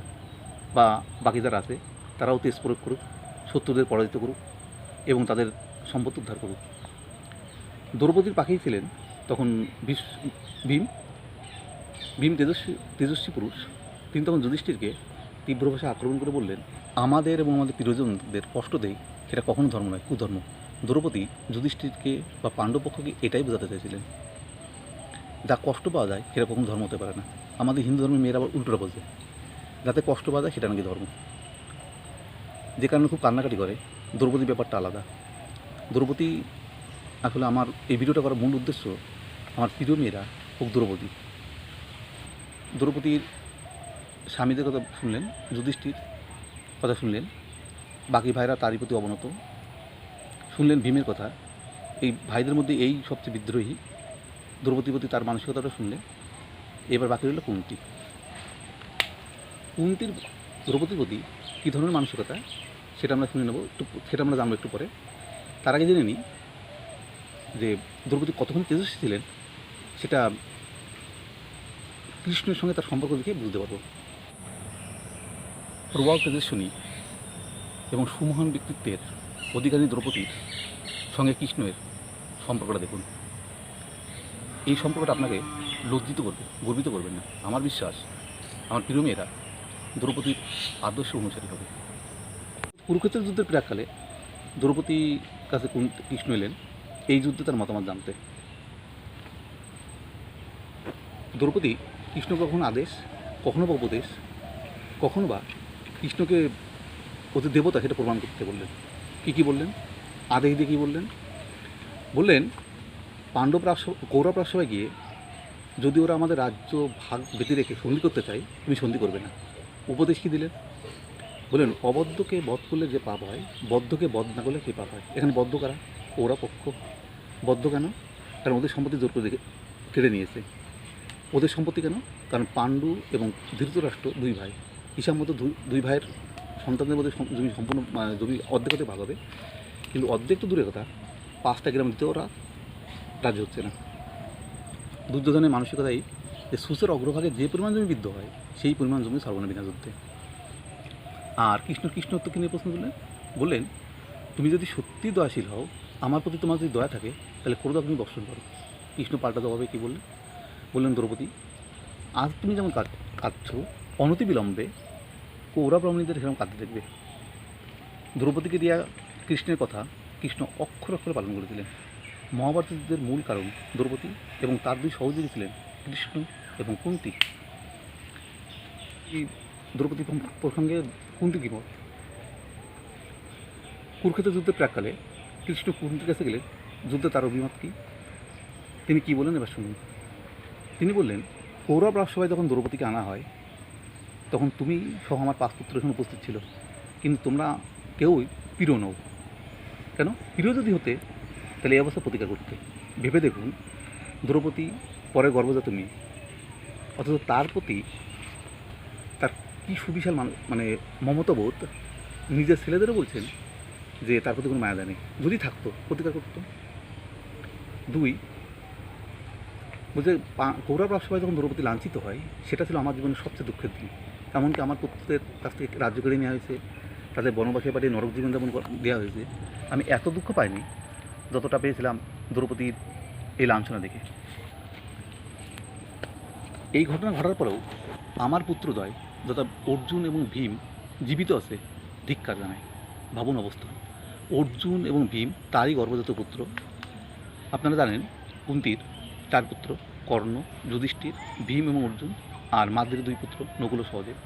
বা বাকি যারা আছে তারাও তেজ প্রয়োগ করুক, শত্রুদের পরাজিত করুক এবং তাদের সম্পদ উদ্ধার করুক। দ্রৌপদীর পাশেই ছিলেন তখন ভীম। ভীম তেজস্বী পুরুষ। তিনি তখন যুধিষ্ঠিরকে তীব্র ভাষায় আক্রমণ করে বললেন, আমাদের এবং আমাদের প্রিয়জনদের কষ্ট দেয় সেটা কখনো ধর্ম নয়, কুধর্ম। দ্রৌপদী যুধিষ্ঠিরকে বা পাণ্ডব পক্ষকে এটাই বোঝাতে চাইছিলেন, যা কষ্ট পাওয়া যায় সেটা কখনো ধর্ম হতে পারে না। আমাদের হিন্দু ধর্মের মেয়েরা আবার উল্টোটা বোঝে, যাতে কষ্ট পাওয়া যায় সেটা নাকি ধর্ম। যে কারণে খুব কান্নাকাটি করে। দ্রৌপদী ব্যাপারটা আলাদা। দ্রৌপদী আসলে আমার এই ভিডিওটা করার মূল উদ্দেশ্য, আমার প্রিয় মেয়েরা হোক দ্রৌপদী। দ্রৌপদীর স্বামীদের কথা শুনলেন, যুধিষ্ঠির কথা শুনলেন, বাকি ভাইরা তারই প্রতি অবনত। শুনলেন ভীমের কথা, এই ভাইদের মধ্যে এই সবচেয়ে বিদ্রোহী। দ্রৌপদীর প্রতি তার মানসিকতাটা শুনলেন। এবার বাকি রইল কুন্তি। কুন্তির দ্রৌপদীর প্রতি কী ধরনের মানসিকতা সেটা আমরা শুনে নেব, সেটা আমরা জানবো একটু পরে। তার আগে জেনে নিই যে দ্রৌপদী কতক্ষণ তেজস্বী ছিলেন সেটা কৃষ্ণের সঙ্গে তার সম্পর্ক দেখে বুঝতে পারব। প্রবাল তেজস্বিনী এবং সুমহান ব্যক্তিত্বের অধিকারী দ্রৌপদীর সঙ্গে কৃষ্ণের সম্পর্কটা দেখুন। এই সম্পর্কটা আপনাকে লজ্জিত করবে, গর্বিত করবেন না। আমার বিশ্বাস আমার প্রিয় মেয়েরা দ্রৌপদীর আদর্শ অনুসারী হবে। কুরুক্ষেত্রের যুদ্ধের প্রাককালে দ্রৌপদীর কাছে কৃষ্ণ এলেন এই যুদ্ধে তার মতামত জানতে। দ্রৌপদী কৃষ্ণ কখনো আদেশ, কখনো বা উপদেশ, কখনো বা কৃষ্ণকে ওদের দেবতা সেটা প্রমাণ করতে বললেন। কী বললেন? আদেশ দিয়ে কী বললেন? বললেন পাণ্ডব কৌরব রাজসভায় গিয়ে যদি ওরা আমাদের রাজ্য ভাগ বেঁধে রেখে সন্ধি করতে চায়, তুমি সন্ধি করবে না। উপদেশ কী দিলেন? বললেন অবদ্ধকে বধ করলে যে পাপ হয়, বদ্ধকে বধ না করলে কী পাপ হয়। এখানে বদ্ধ কারা? ওরা পক্ষ। বদ্ধ কেন? কারণ ওদের সম্পত্তি জোর করে কেড়ে নিয়েছে। ওদের সম্পত্তি কেন? কারণ পাণ্ডু এবং ধৃতরাষ্ট্র দুই ভাই, হিসাব মতো দুই ভাইয়ের সন্তানদের মধ্যে জমি সম্পূর্ণ জমি অর্ধেক হতে ভাগ হবে, কিন্তু অর্ধেক তো দূরের কথা, 5টা গ্রাম দিতে ওরা রাজি হচ্ছে না। দুর্যোধনের মানসিকতাই যে সুসের অগ্রভাগে যে পরিমাণ জমি বিদ্ধ হয় সেই পরিমাণ জমি সর্বনা বিনা যুদ্ধে। আর কৃষ্ণত্বকে নিয়ে প্রশ্ন করলেন, বললেন তুমি যদি সত্যি দয়াশীল হও, আমার প্রতি তোমার যদি দয়া থাকে তাহলে ক্রোধ তুমি বর্ষণ করো। কৃষ্ণ পাল্টা জবাবে কী বললেন? বললেন দ্রৌপদী আজ তুমি যেমন কাঁদছ, অনতি বিলম্বে কৌরব রমণীদের সেরকম কাঁদতে দেখবে। দ্রৌপদীকে দেওয়া কৃষ্ণের কথা কৃষ্ণ অক্ষর অক্ষরে পালন করেছিলেন। মহাভারত যুদ্ধের মূল কারণ দ্রৌপদী এবং তার দুই সহযোগী ছিলেন কৃষ্ণ এবং কুন্তি। এই দ্রৌপদী প্রসঙ্গে কুন্তি কী মত? কুরুক্ষেত্র যুদ্ধের প্রাককালে কৃষ্ণ কুন্তির কাছে গেলে যুদ্ধে তার অভিমত কী, তিনি কী বলেন এবার শুনুন। তিনি বললেন কৌরব রাজসভায় যখন দ্রৌপদীকে আনা হয় তখন তুমি সহ আমার 5 পুত্র এখানে উপস্থিত ছিল, কিন্তু তোমরা কেউই প্রিয় নও। কেন? প্রিয় যদি হতে তাহলে এই অবস্থা প্রতিকার করতে। ভেবে দেখুন, দ্রৌপদী পরে গর্ভজাত মেয়ে, অথচ তার প্রতি তার কী সুবিশাল মমতাবোধ। নিজের ছেলেদেরও বলছেন যে তার প্রতি কোনো মায়া দেয় নেই, যদি থাকতো প্রতিকার করত। 2 বলছে কৌরব রাজসভায় যখন দ্রৌপদী লাঞ্ছিত হয় সেটা ছিল আমার জীবনের সবচেয়ে দুঃখের দিন। এমনকি আমার পুত্রদের কাছ থেকে রাজ্য কেড়ে নেওয়া হয়েছে, তাদের বনবাসে পাঠিয়ে নরক জীবনযাপন দেওয়া হয়েছে। আমি এত দুঃখ পাইনি যতটা পেয়েছিলাম দ্রৌপদীর এই লাঞ্ছনা দেখে। এই ঘটনা ঘটার পরেও আমার পুত্রদ্বয় যথা অর্জুন এবং ভীম জীবিত আছে, ধিক্কার জানায়। ভাবুন অবস্থা, অর্জুন এবং ভীম তারই গর্ভজাত পুত্র। আপনারা জানেন কুন্তির 4 পুত্র, কর্ণ, যুধিষ্ঠির, ভীম এবং অর্জুন, আর মাদ্রির 2 পুত্র নকুল ও সহদেব।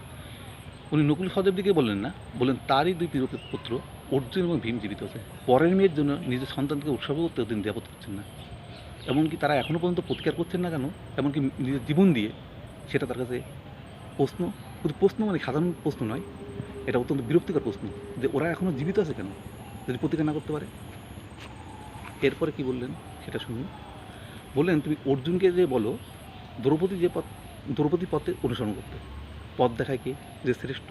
উনি নকুল সহদেবকে বললেন না, বললেন তারই দুই প্রিয় পুত্র অর্জুন এবং ভীম জীবিত আছে। পরের মেয়ের জন্য নিজের সন্তানকে উৎসর্গ করতেও তিনি দ্বিধাবোধ করছেন না। এমনকি তারা এখনও পর্যন্ত প্রতিকার করছেন না কেন, এমনকি নিজের জীবন দিয়ে, সেটা তার কাছে প্রশ্ন, শুধু প্রশ্ন মানে সাধারণ প্রশ্ন নয়, এটা অত্যন্ত বিরক্তিকর প্রশ্ন যে ওরা এখনও জীবিত আছে কেন যদি প্রতিকার না করতে পারে। এরপরে কি বললেন সেটা শুনুন। বললেন তুমি অর্জুনকে যে বলো দ্রৌপদী যে পথ, দ্রৌপদী পথে অনুসরণ করতে, পথ দেখায় কে যে শ্রেষ্ঠ।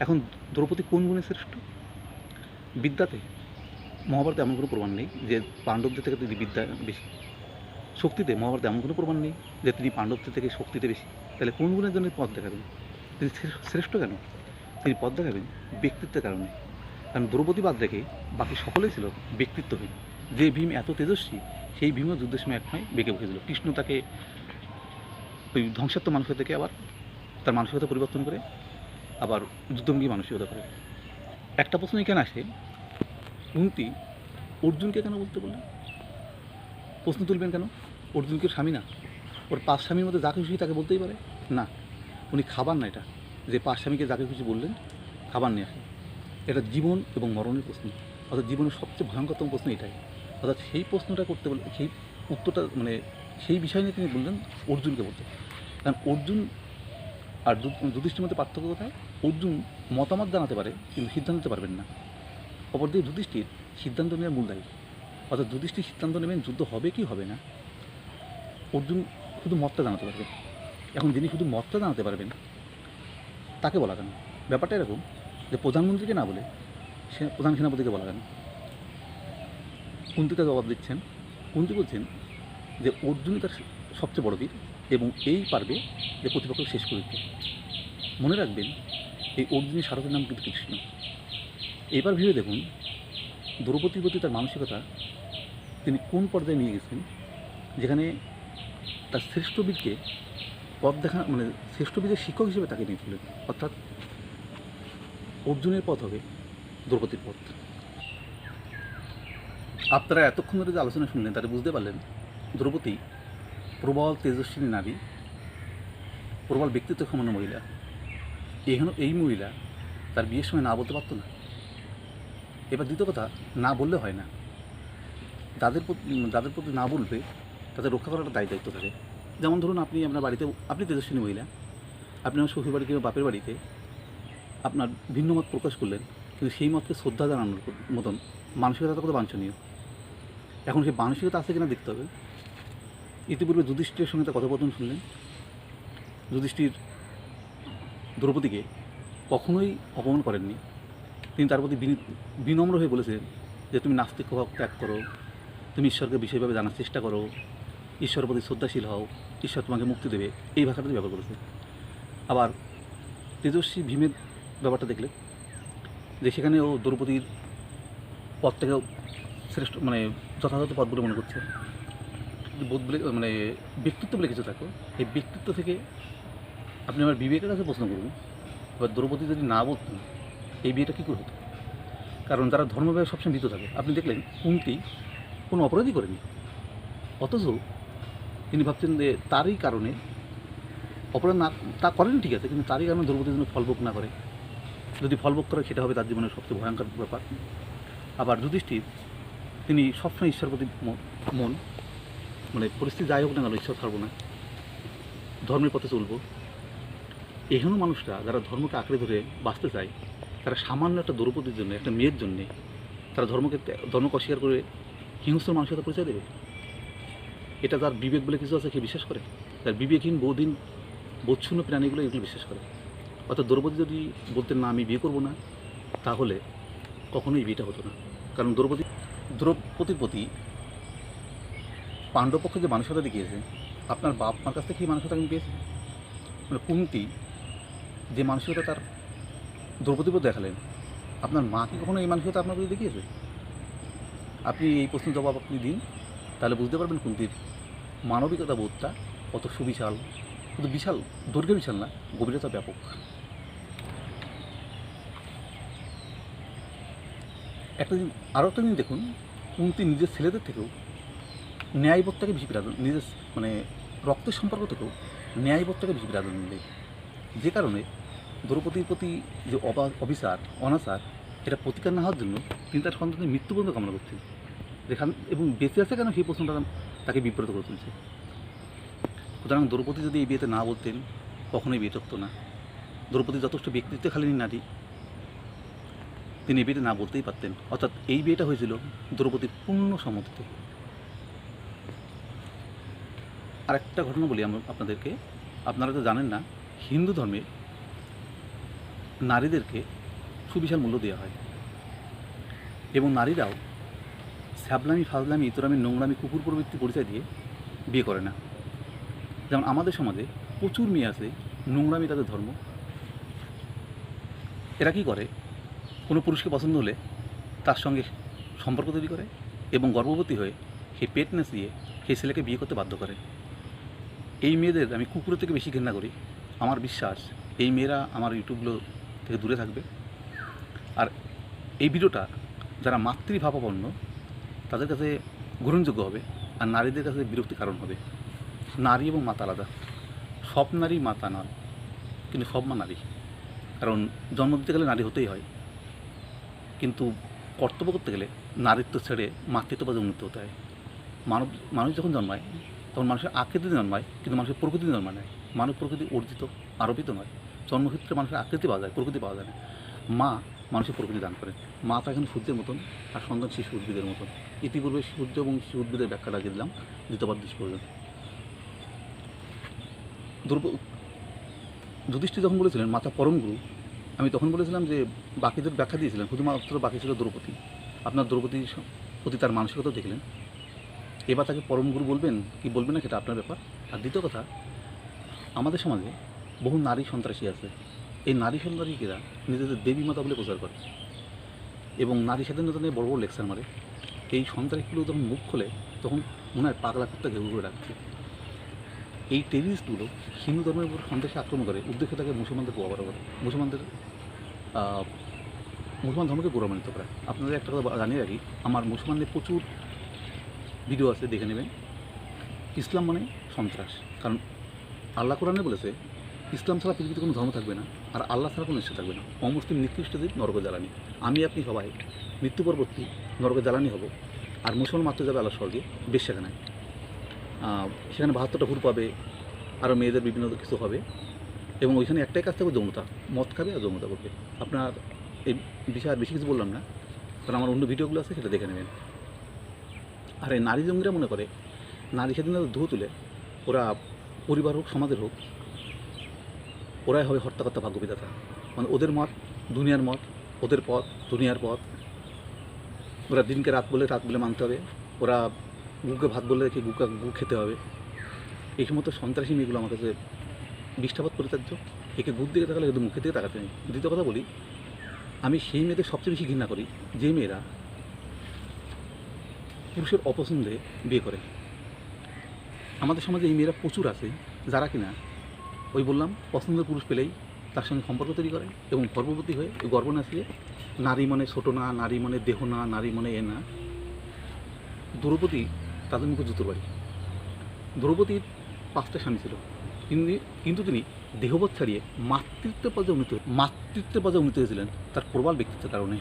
এখন দ্রৌপদী কোন গুণে শ্রেষ্ঠ? বিদ্যাতে মহাভারতে এমন কোনো প্রমাণ নেই যে পাণ্ডবদের থেকে তিনি বিদ্যা বেশি। শক্তিতে মহাভারতে এমন কোনো প্রমাণ নেই যে তিনি পাণ্ডবদের থেকে শক্তিতে বেশি। তাহলে কোন গুণের জন্য পথ দেখাবেন? তিনি শ্রেষ্ঠ কেন? তিনি পথ দেখাবেন ব্যক্তিত্বের কারণে। কারণ দ্রৌপদী বাদ রেখে বাকি সকলেই ছিল ব্যক্তিত্বহীন। যে ভীম এত তেজস্বী, সেই ভীমও যুদ্ধের সময় এক নয় বেঁকে বসেছিল। কৃষ্ণ তাকে ওই ধ্বংসাত্মক মানসিকতা থেকে আবার তার মানসিকতা পরিবর্তন করে আবার যুদ্ধমুখী মানসিকতা করে। একটা প্রশ্ন এখানে আসে, কুন্তী অর্জুনকে কেন বলতে বললেন? প্রশ্ন তুলবেন কেন? অর্জুনকে স্বামী না, ওর 5 স্বামীর মধ্যে যাকে খুশি তাকে বলতেই পারে না। উনি খাবার না, এটা যে 5 স্বামীকে যাকে খুশি বললেন খাবার নিয়ে আসে। এটা জীবন এবং মরণের প্রশ্ন, অর্থাৎ জীবনের সবচেয়ে ভয়ঙ্করতম প্রশ্ন এটাই। অর্থাৎ সেই প্রশ্নটা করতে বলে, সেই উত্তরটা মানে সেই বিষয় নিয়ে তিনি বললেন অর্জুনকে বলতে। কারণ অর্জুন আর যুধিষ্ঠির মধ্যে পার্থক্য কোথায়? অর্জুন মতামত জানাতে পারে কিন্তু সিদ্ধান্ত নিতে পারবেন না। অপরদিকে যুধিষ্ঠির সিদ্ধান্ত নেওয়ার মূল দায়ী। অর্থাৎ যুধিষ্ঠির সিদ্ধান্ত নেবেন যুদ্ধ হবে কি হবে না, অর্জুন শুধু মতটা জানাতে পারবে। এখন যিনি শুধু মতটা জানাতে পারবেন তাকে বলা কেন? ব্যাপারটা এরকম যে প্রধানমন্ত্রীকে না বলে সে প্রধান সেনাপতিকে বলা কেন? কুন্তিকে জবাব দিচ্ছেন। কুন্তি বলছেন যে অর্জুনই তার সবচেয়ে বড় বীর এবং এই পারবে যে প্রতিপক্ষ শেষ করে দিতে। মনে রাখবেন এই অর্জুনের সারথীর নাম কিন্তু কৃষ্ণ। এবার ভেবে দেখুন দ্রৌপদীর প্রতি তার মানসিকতা তিনি কোন পর্যায়ে নিয়ে গেছেন, যেখানে তার শ্রেষ্ঠ বীরকে পথ দেখা মানে শ্রেষ্ঠ বীরের শিক্ষক হিসেবে তাকে নিয়ে তুলেন। অর্থাৎ অর্জুনের পথ হবে দ্রৌপদীর পথ। আপনারা এতক্ষণ ধরে যে আলোচনা শুনলেন তাতে বুঝতে পারলেন দ্রৌপদী প্রবল তেজস্বিনী নারী, প্রবল ব্যক্তিত্ব সম্পন্ন মহিলা। এই মহিলা তার বিয়ের সময় না বলতে পারতো না। এবার দ্বিতীয় কথা, না বললে হয় না। যাদের প্রতি না বলবে তাদের রক্ষা করাটা দায়িত্ব থাকে। যেমন ধরুন আপনার বাড়িতে আপনি তেজস্বিনী মহিলা, আপনি আমার শ্বশুর বাড়ি কিংবা বাপের বাড়িতে আপনার ভিন্ন মত প্রকাশ করলেন, কিন্তু সেই মতকে শ্রদ্ধা জানানোর মতন মানসিকতা কত বাঞ্ছনীয়। এখন সেই মানসিকতা আছে কিনা দেখতে হবে। ইতিপূর্বে যুধিষ্ঠিরের সঙ্গে তার কথোপকথন শুনলেন। যুধিষ্ঠির দ্রৌপদীকে কখনোই অপমান করেননি। তিনি তার প্রতি বিনম্র হয়ে বলেছেন যে তুমি নাস্তিক ভাব ত্যাগ করো, তুমি ঈশ্বরকে বিশেষভাবে জানার চেষ্টা করো, ঈশ্বরের প্রতি শ্রদ্ধাশীল হও, ঈশ্বর তোমাকে মুক্তি দেবে, এই ভাষাটা ব্যবহার করেছে। আবার তেজস্বী ভীমের ব্যাপারটা দেখলে যে সেখানে ও দ্রৌপদীর পথটাকেও শ্রেষ্ঠ মানে যথাযথ পথ বলে মনে করছে। বোধ বলে মানে ব্যক্তিত্ব বলে কিছু থাকো, এই ব্যক্তিত্ব থেকে আপনি আমার বিবেকের কাছে প্রশ্ন করুন, এবার দ্রৌপদী যদি না বলতেন এই বিয়েটা কী করে হতো? কারণ তারা ধর্মভাবে সবসময় ভীত থাকে। আপনি দেখলেন কুন্তী কোনো অপরাধই করেনি, অথচ তিনি ভাবছেন যে তারই কারণে অপরাধ না তা করেন ঠিক আছে, কিন্তু তারই কারণে দ্রৌপদীর জন্য ফলভোগ না করে। যদি ফলভোগ করে সেটা হবে তার জীবনের সবচেয়ে ভয়ঙ্কর ব্যাপার। আবার যুধিষ্ঠির তিনি সবসময় ঈশ্বর প্রতি মন মানে পরিস্থিতি যাই হোক না কেন ঈশ্বর ছাড়বো না, ধর্মের পথে চলবো। এখানেও মানুষরা যারা ধর্মকে আঁকড়ে ধরে বাঁচতে চায় তারা সামান্য একটা দ্রৌপদীর জন্য, একটা মেয়ের জন্যে তারা ধর্মকে অস্বীকার করে হিংস্র মানসিকতা পরিচয় দেবে। এটা তার বিবেক বলে কিছু আছে, সে বিশ্বাস করে। তার বিবেকহীন বোধশূন্য প্রাণীগুলো এগুলো বিশ্বাস করে। অর্থাৎ দ্রৌপদী যদি বলতেন না আমি বিয়ে করবো না, তাহলে কখনোই বিয়েটা হতো না। কারণ দ্রৌপদীর প্রতি পাণ্ডব পক্ষ যে মানসিকতা দেখিয়েছে, আপনার বাপ মার কাছ থেকে এই মানসিকতা আমি পেয়েছি। মানে কুন্তী যে মানসিকতা তার দ্রৌপদীর প্রতি দেখালেন, আপনার মা কি কখনো এই মানসিকতা আপনার প্রতি দেখিয়েছে? আপনি এই প্রশ্নের জবাব আপনি দিন, তাহলে বুঝতে পারবেন কুন্তীর মানবিকতা বোধটা কত সুবিশাল, শুধু বিশাল দৈর্ঘ্যে বিশাল না, গভীরতা ব্যাপক। আরও একটা জিনিস দেখুন, কুন্তী নিজের ছেলেদের থেকেও ন্যায়বোধটাকে বেশি প্রাধান্য, নিজের মানে রক্তের সম্পর্ক থেকেও ন্যায়বোধটাকে বেশি প্রাধান্য দেয়। যে কারণে দ্রৌপদীর প্রতি যে অবিচার অনাচার এটা প্রতিকার না হওয়ার জন্য তিনি তার সন্তানের মৃত্যু পর্যন্ত কামনা করছেন যেখান এবং বেঁচে আছে কেন সেই প্রশ্নটা তাকে বিব্রত করে তুলছে। সুতরাং দ্রৌপদী যদি এই বিয়েতে না বলতেন কখনোই বিয়ে চলত না। দ্রৌপদী যথেষ্ট ব্যক্তিত্বশালী নারী, তিনি এই বিয়েতে না বলতেই পারতেন। অর্থাৎ এই বিয়েটা হয়েছিল দ্রৌপদীর পূর্ণ সম্মতিতে। আর একটা ঘটনা বলি আপনাদেরকে, আপনারা তো জানেন না, হিন্দু ধর্মে নারীদেরকে সুবিশাল মূল্য দেওয়া হয় এবং নারীরাও ছ্যাবলামি ফাজলামি ইতরামি নোংরামি কুকুর প্রবৃত্তি পরিচয় দিয়ে বিয়ে করে না। যেমন আমাদের সমাজে প্রচুর মেয়ে আছে নোংরামি তাদের ধর্ম। এরা কী করে, কোনো পুরুষকে পছন্দ হলে তার সঙ্গে সম্পর্ক তৈরি করে এবং গর্ভবতী হয়ে সেই পেট নেচিয়ে সেই ছেলেকে বিয়ে করতে বাধ্য করে। এই মেয়েদের আমি কুকুরের থেকে বেশি ঘৃণা করি। আমার বিশ্বাস এই মেয়েরা আমার ইউটিউবগুলো থেকে দূরে থাকবে। আর এই ভিডিওটা যারা মাতৃভাবাপন্ন তাদের কাছে গ্রহণযোগ্য হবে, আর নারীদের কাছে বিরক্তির কারণ হবে। নারী এবং মাতা আলাদা। সব নারী মাতা নয়, কিন্তু সব মা নারী। কারণ জন্ম দিতে গেলে নারী হতেই হয়, কিন্তু কর্তব্য করতে গেলে নারীত্ব ছেড়ে মাতৃত্ববাদে উন্নত হতে হয়। মানুষ যখন জন্মায় তখন মানুষের আকৃতিতে জন্মায়, কিন্তু মানুষের প্রকৃতি জন্মায় নেয়। মানব প্রকৃতি অর্জিত আরোপিত নয়। জন্মক্ষেত্রে মানুষের আকৃতি পাওয়া যায়, প্রকৃতি পাওয়া যায় না। মা মানুষের প্রকৃতি দান করেন। মা তো এখন সূর্যের মতন, আর সন্তান শিশু উদ্ভিদের মতন। ইতিপূর্বে সূর্য এবং শিশু উদ্ভিদের ব্যাখ্যাটা দিয়ে দিলাম, দ্বিতীয়বার দুষ্প্রয়োজন। যুধিষ্ঠির যখন বলেছিলেন মাতা পরম গুরু, আমি তখন বলেছিলাম যে বাকিদের ব্যাখ্যা দিয়েছিলেন, শুধুমাত্র বাকি ছিল দ্রৌপদী। আপনার দ্রৌপদীর প্রতি তার মানসিকতা দেখলেন, এবার তাকে পরম গুরু বলবেন কি বলবেন না সেটা আপনার ব্যাপার। আর দ্বিতীয় কথা, আমাদের সমাজে বহু নারী সন্ত্রাসী আছে। এই নারী সন্ত্রাসীরা নিজেদের দেবী মাতা বলে প্রচার করে এবং নারী স্বাধীনতা নিয়ে বড় বড় লেকচার মারে। এই সন্ত্রাসীগুলো যখন মুখ খোলে তখন মনে হয় পাগলা কুত্তা ঘেউ ঘুরে রাখছে। এই টেরিস্টগুলো হিন্দু ধর্মের উপর সন্ত্রাসী আক্রমণ করে, উদ্দেশ্য থাকে মুসলমানদের প্রভাব করে, মুসলমান ধর্মকে গৌরবান্বিত করে। আপনাদের একটা কথা জানিয়ে রাখি, আমার মুসলমানদের প্রচুর ভিডিও আছে, দেখে নেবেন। ইসলাম মানে সন্ত্রাস, কারণ আল্লাহ কোরআনে বলেছে ইসলাম ছাড়া পৃথিবীতে কোনো ধর্ম থাকবে না, আর আল্লাহ ছাড়া কোনো ঈশ্বর থাকবে না। অমুসলিম নিকৃষ্টদের নরকে জ্বালানি। আমি আপনি সবাই মৃত্যু পরবর্তী নরকে জ্বালানি হব, আর মুসলমান মাত্র যাবে আল্লাহ স্বর্গে বেশ্যাখানায়। সেখানে 72টা হুর পাবে, আরও মেয়েদের বিভিন্ন কিছু হবে, এবং ওইখানে একটাই কাজ থাকবে, যৌনতা। মদ খাবে আর যৌনতা করবে। আপনার এই বিষয়ে আর বেশি কিছু বললাম না, কারণ আমার অন্য ভিডিওগুলো আছে, সেটা দেখে নেবেন। আর এই নারী জঙ্গিরা মনে করে নারী স্বাধীনতা ধুয়ে তুলে ওরা পরিবার হোক সমাজের হোক ওরাই হবে হর্তাকর্তা ভাগ্য বিধাতা। মানে ওদের মত দুনিয়ার মত, ওদের পথ দুনিয়ার পথ। ওরা দিনকে রাত বলে মানতে হবে, ওরা গুকে ভাত বলে রেখে গু খেতে হবে। এই সমস্ত সন্ত্রাসী মেয়েগুলো আমার কাছে বিষ্ঠাবাদ পরিত্যাজ্য। একে গুড় দিকে তাকালে একদম মুখের দিকে তাকাতে নেই। দ্বিতীয় কথা বলি, আমি সেই মেয়েদের সবচেয়ে বেশি ঘৃণা করি যে মেয়েরা পুরুষের অপছন্দে বিয়ে করে। আমাদের সমাজে এই মেয়েরা প্রচুর আছে, যারা কিনা ওই বললাম পছন্দের পুরুষ পেলেই তার সঙ্গে সম্পর্ক তৈরি করে এবং গর্ভবতী হয়ে ওই গর্ভ নাচিয়ে নারী মনে ছোটো না, নারী মনে দেহ না, নারী মনে এ না। দ্রৌপদী তাদের মুখে জুতোর বাড়ি। দ্রৌপদীর 5টা স্বামী ছিল, কিন্তু তিনি দেহবোধ ছাড়িয়ে মাতৃত্বের পর্যায়ে উন্নীত হয়েছিলেন তার প্রবল ব্যক্তিত্বের কারণে।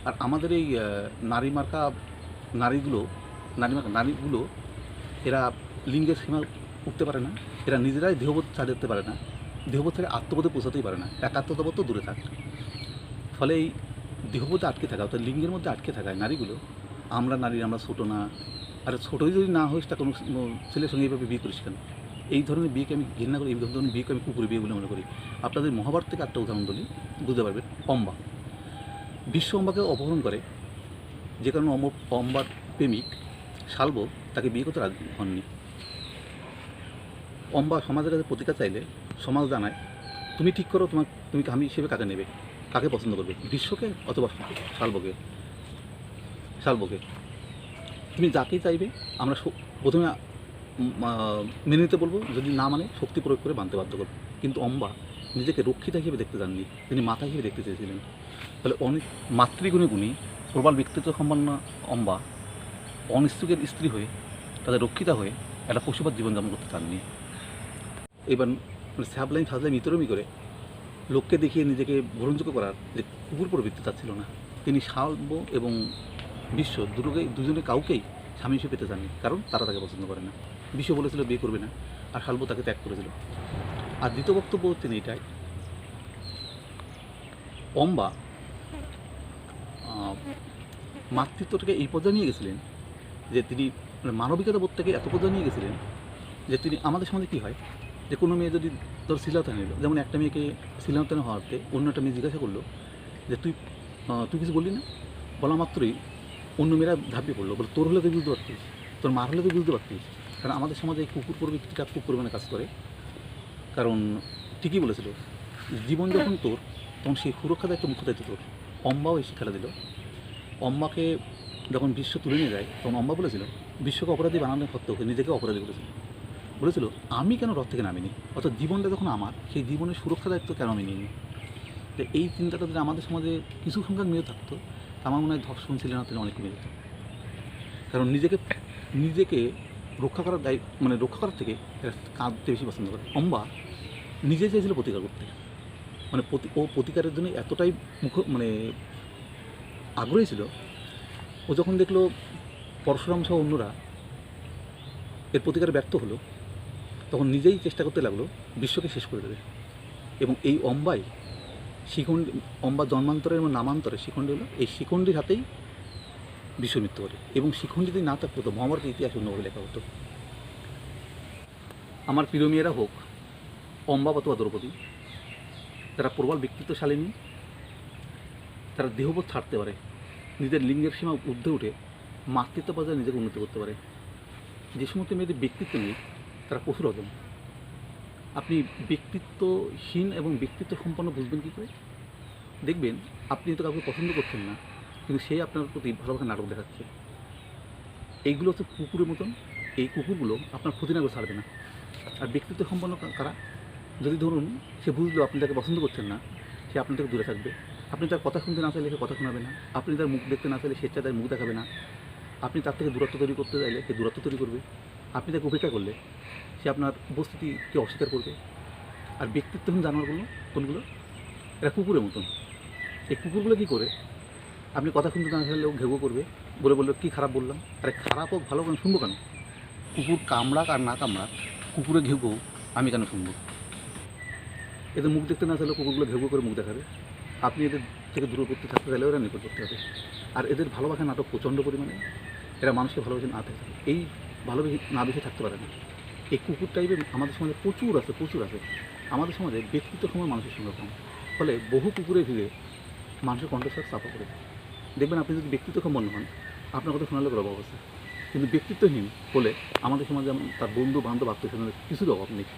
আর আমাদের এই নারীগুলো এরা লিঙ্গের সীমা উঠতে পারে না, এরা নিজেরাই দেহবোধ ছাড়তে পারে না, দেহবোধ ছেড়ে আত্মবোধে পৌঁছাতেই পারে না, একাত্মতাবোধ তো দূরে থাকে। ফলে এই দেহবোধে আটকে থাকা অর্থাৎ লিঙ্গের মধ্যে আটকে থাকায় নারীগুলো আমরা ছোটো না, আর ছোটোই যদি না হইস তা কোনো ছেলের সঙ্গে এইভাবে বিয়ে করিস কেন। এই ধরনের বিয়েকে আমি ঘৃণা করি, এই ধরনের বিয়েকে আমি কুকুরের বিয়ে বলে মনে করি। আপনাদের মহাভারত থেকে একটা উদাহরণ বলি, বুঝতে পারবেন। অম্বা, বিশ্ব অম্বাকে অপহরণ করে, যে কারণে অম্বার প্রেমিক শাল্ব তাকে বিয়ে করতে রাজি হননি। অম্বা সমাজের কাছে প্রতিকার চাইলে সমাজ জানায় তুমি ঠিক করো তুমি আমি হিসেবে কাকে নেবে, কাকে পছন্দ করবে, বিশ্বকে অথবা শাল্বকে। তুমি যাকেই চাইবে আমরা প্রথমে মেনে নিতে বলবো, যদি না মানে শক্তি প্রয়োগ করে মানতে বাধ্য করবো। কিন্তু অম্বা নিজেকে রক্ষিতা হিসেবে দেখতে চাননি, তিনি মাতা হিসেবে দেখতে চেয়েছিলেন। ফলে অনেক মাতৃগুণে গুণী প্রবল ব্যক্তিত্ব সম্পন্ন অম্বা অনিশ্চুকের স্ত্রী হয়ে তাদের রক্ষিতা হয়ে একটা পশুপাত জীবনযাপন করতে চাননি। এবার ছ্যাবলাইন ফাজলাইন ইতরমি করে লোককে দেখিয়ে নিজেকে গ্রহণযোগ্য করার যে কুকুর প্রবৃত্তি তার ছিল না। তিনি শাল্ব এবং বিশ্ব দুজনে কাউকেই স্বামী হিসেবে পেতে চাননি, কারণ তারা তাকে পছন্দ করে না। বিশ্ব বলেছিল বিয়ে করবে না, আর শাল্ব তাকে ত্যাগ করেছিল। আর দ্বিতীয় বক্তব্য হচ্ছেন এটাই, অম্বা মাতৃত্বটাকে এই পর্যায়ে নিয়ে গেছিলেন যে তিনি মানবিকতা বোধটাকে এত পর্যায়ে নিয়ে গেছিলেন যে তিনি, আমাদের সমাজে কী হয় যে কোনো মেয়ে যদি তোর শ্লীলতা নিল, যেমন একটা মেয়েকে শ্লীলতা হওয়াতে অন্য একটা মেয়ে জিজ্ঞাসা করলো যে তুই কিছু বললি না, বলা মাত্রই অন্য মেয়েরা ঝাঁপিয়ে পড়লো, বলে তোর হলে তুই বুঝতে পারতিস, তোর মার হলে তুই বুঝতে পারতিস। কারণ আমাদের সমাজে এই কুকুর প্রবৃত্তিটা খুব পরিমাণে কাজ করে। কারণ ঠিকই বলেছিল, জীবন যখন তোর, তখন সেই সুরক্ষা দায়িত্ব মুখ্য দায়িত্ব তোর। অম্বাও এই শিক্ষাটা দিল। অম্বাকে যখন বিশ্ব তুলে নিয়ে যায়, তখন অম্বা বলেছিল বিশ্বকে অপরাধী বানানোর সত্ত্বেও নিজেকে অপরাধী বলেছিল আমি কেন রথ থেকে নামিনি, অর্থাৎ জীবনটা যখন আমার, সেই জীবনের সুরক্ষা দায়িত্ব কেন আমি নিইনি। তো এই চিন্তাটা যদি আমাদের সমাজে কিছু সংখ্যক মেয়ে থাকতো, আমার মনে হয় ধর্ষণ ছিল না অনেক কমে যেত। কারণ নিজেকে রক্ষা করার রক্ষা করার থেকে কাঁদতে বেশি পছন্দ করে। অম্বা নিজে চেয়েছিল প্রতিকার করতে, ও প্রতিকারের জন্য এতটাই আগ্রহী ছিল। ও যখন দেখলো পরশুরাম সহ অন্যরা এর প্রতিকারে ব্যর্থ হলো, তখন নিজেই চেষ্টা করতে লাগলো বিশ্বকে শেষ করে দেবে। এবং এই অম্বা জন্মান্তরের এবং নামান্তরে শিখণ্ডী হলো, এই শিখণ্ডীর হাতেই বিশ্ব মৃত্যু করে। এবং শিখণ্ডী যদি না থাকতো তো মহাভারতের ইতিহাস অন্যভাবে লেখা হতো। আমার প্রিয় মেয়েরা হোক অম্বা অথবা দ্রৌপদী, তারা প্রবল ব্যক্তিত্বশালিনী, তারা দেহবোধ ছাড়তে পারে, নিজের লিঙ্গের সীমা ঊর্ধ্বে উঠে মাতৃত্ব পর্যায়ে নিজেকে উন্নতি করতে পারে। যে সমস্ত মেয়েদের ব্যক্তিত্ব নেই তারা পশুর অজন। আপনি ব্যক্তিত্বহীন এবং ব্যক্তিত্ব সম্পন্ন বুঝবেন কী করে? দেখবেন আপনি তো কাউকে পছন্দ করছেন না, কিন্তু সে আপনার প্রতি ভালোভাবে নাটক দেখাচ্ছে। এইগুলো হচ্ছে কুকুরের মতন। এই কুকুরগুলো আপনার ক্ষতি না করে ছাড়বে না। আর ব্যক্তিত্ব সম্পন্ন কারা? যদি ধরুন সে বুঝলো আপনি তাকে পছন্দ করছেন না, সে আপনার থেকে দূরে থাকবে। আপনি তার কথা শুনতে না চাইলে সে কথা শোনাবে না। আপনি তার মুখ দেখতে না চাইলে সে তার মুখ দেখাবে না। আপনি তার থেকে দূরত্ব তৈরি করতে চাইলে সে দূরত্ব তৈরি করবে। আপনি তাকে উপেক্ষা করলে সে আপনার উপস্থিতিকে অস্বীকার করবে। আর ব্যক্তিত্বহীন জানোয়ারগুলো কোনগুলো? এরা কুকুরের মতন। এই কুকুরগুলো কী করে? আপনি কথা শুনতে না চাইলেও ঘেউ করবে, বললো কী খারাপ বললাম। আরে খারাপ হোক ভালো কেন শুনবো কেন? কুকুর কামড়াক আর না কামড়াক, কুকুরে ঘেউ আমি কেন শুনবো? এদের মুখ দেখতে না চাইলেও কুকুরগুলো ঘেউ করে মুখ দেখাবে। আপনি এদের থেকে দূরবর্তী থাকতে চাইলে ওরা নিকট করতে হবে। আর এদের ভালোবাসার নাটক প্রচণ্ড পরিমাণে। এরা মানুষকে ভালোবেসে না থাকে, এই ভালোবেসে না বেশি থাকতে পারে না। এই কুকুর টাইপের আমাদের সমাজে প্রচুর আছে। আমাদের সমাজে ব্যক্তিত্ব সময় মানুষের সঙ্গে কম, ফলে বহু কুকুরে ঘিরে মানুষের কণ্ঠস্বর চাপা করে। দেখবেন আপনি যদি ব্যক্তিত্ব সম্পন্ন হন, আপনার কথা শোনালে কোনো অবস্থা, কিন্তু ব্যক্তিত্বহীন হলে আমাদের সমাজে যেমন তার বন্ধু বান্ধব আত্মীয়স্বজনের কিছুর অভাব নেই।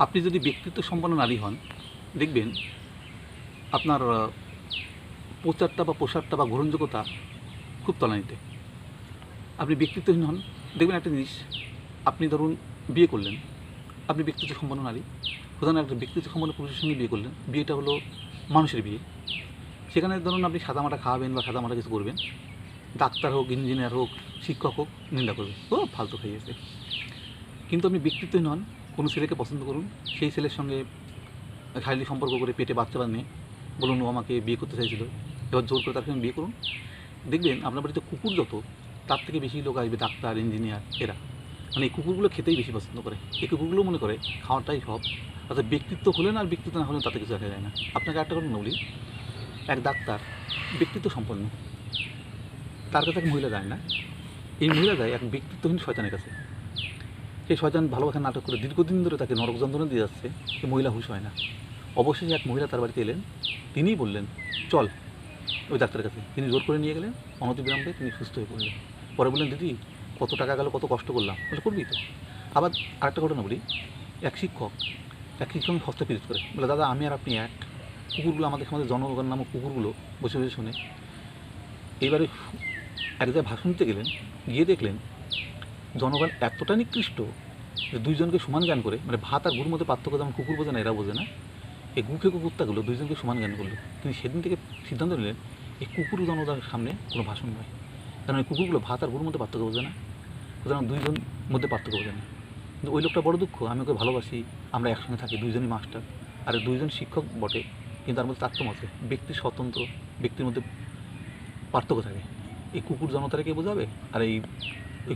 আপনি যদি ব্যক্তিত্ব সম্পন্ন নারী হন, দেখবেন আপনার প্রচারটা বা প্রসারটা বা গ্রহণযোগ্যতা খুব তলানিতে। আপনি ব্যক্তিত্বহীন হন, দেখবেন একটা জিনিস, আপনি ধরুন বিয়ে করলেন, আপনি ব্যক্তিত্ব সম্পন্ন নারী, প্রধান একটা ব্যক্তিত্ব সম্পন্ন পুরুষের সঙ্গে বিয়ে করলেন, বিয়েটা হলো মানুষের বিয়ে। সেখানে ধরুন আপনি সাদামাটা খাওয়াবেন বা সাদামাটা কিছু করবেন, ডাক্তার হোক, ইঞ্জিনিয়ার হোক, শিক্ষক হোক, নিন্দা করবেন, ও ফালতু খাইয়েছে। কিন্তু আপনি ব্যক্তিত্বহীন হন, কোনো ছেলেকে পছন্দ করুন, সেই ছেলের সঙ্গে শারীরিক সম্পর্ক করে পেটে বাচ্চা বানিয়ে বলুন ও আমাকে বিয়ে করতে চাইছিল, এবার জোর করে তার সঙ্গে বিয়ে করুন। দেখবেন আপনার বাড়িতে কুকুর যত, তার থেকে বেশি লোক আসবে ডাক্তার, ইঞ্জিনিয়ার, এরা। এই কুকুরগুলো খেতেই বেশি পছন্দ করে। এই কুকুরগুলো মনে করে খাওয়াটাই সব। অর্থাৎ ব্যক্তিত্ব হলেন আর ব্যক্তিত্ব না হলেন তাতে কিছু দেখা যায় না। আপনাকে একটা কথা বলি, এক ডাক্তার ব্যক্তিত্ব সম্পন্ন, তার কাছে এক মহিলা যায় না। এই মহিলা যায় এক ব্যক্তিত্বহীন শয়তানের কাছে। সেই শয়তান ভালোবাসার নাটক করে দীর্ঘদিন ধরে তাকে নরক যন্ত্রণা দিয়ে যাচ্ছে, এই মহিলা হুঁশ হয় না। অবশেষে এক মহিলা তার বাড়িতে এলেন, তিনিই বললেন চল ওই ডাক্তারের কাছে। তিনি জোর করে নিয়ে গেলেন, অনতিবিলম্বে তিনি সুস্থ হয়ে পড়লেন। পরে বললেন দিদি কত টাকা গেল, কত কষ্ট করলাম। বলে করবি তো। আবার আরেকটা ঘটনা বলি, এক শিক্ষক হস্তে ফিরিত করে বলে দাদা আমি আর আপনি এক। কুকুরগুলো আমাদের সমাজে জনগণ নামক কুকুরগুলো বসে বসে শুনে। এবারে এক জায়গায় ভাষণ দিতে গেলেন, গিয়ে দেখলেন জনগণ এতটা নিকৃষ্ট যে দুইজনকে সমান জ্ঞান করে, ভাত আর গুড়ের মধ্যে পার্থক্য যেমন কুকুর বোঝে না এরা বোঝে না, এই গুখে কুকুরটাগুলো দুইজনকে সমান জ্ঞান করলো। তিনি সেদিন থেকে সিদ্ধান্ত নিলেন এই কুকুর জনতার সামনে কোনো ভাষণ নয়, কারণ এই কুকুরগুলো ভাত আর গুড়ের মধ্যে পার্থক্য বোঝে না, সুতরাং দুইজন মধ্যে পার্থক্য বোঝে না। কিন্তু ওই লোকটা বড় দুঃখ, আমি ওকে ভালোবাসি, আমরা একসঙ্গে থাকি, দুইজনই মাস্টার, আর দুইজন শিক্ষক বটে, কিন্তু তার মধ্যে তারতম্য আছে। ব্যক্তি স্বতন্ত্র, ব্যক্তির মধ্যে পার্থক্য থাকে। এই কুকুর জনতাকে বোঝাবে আর এই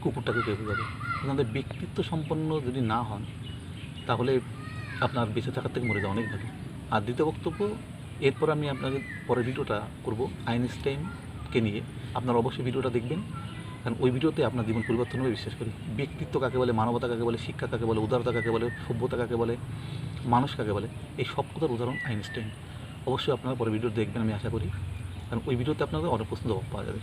কুকুরটাকে কে বোঝাবে? আপনাদের ব্যক্তিত্ব সম্পন্ন যদি না হন, তাহলে আপনার বেঁচে থাকার থেকে মরে যাওয়া অনেক ভালো। আর দ্বিতীয় বক্তব্য, এরপর আমি আপনাকে পরের ভিডিওটা করব আইনস্টাইনকে নিয়ে। আপনারা অবশ্যই ভিডিওটা দেখবেন, কারণ ওই ভিডিওতে আপনার জীবন পরিবর্তন হবে বিশ্বাস করি। ব্যক্তিত্ব কাকে বলে, মানবতা কাকে বলে, শিক্ষা কাকে বলে, উদারতা কাকে বলে, সভ্যতা কাকে বলে, মানুষ কাকে বলে, এই সব কথার উদাহরণ আইনস্টাইন। অবশ্যই আপনারা পরের ভিডিও দেখবেন আমি আশা করি, কারণ ওই ভিডিওতে আপনাদের অনেক প্রশ্ন জবাব পাওয়া যাবে।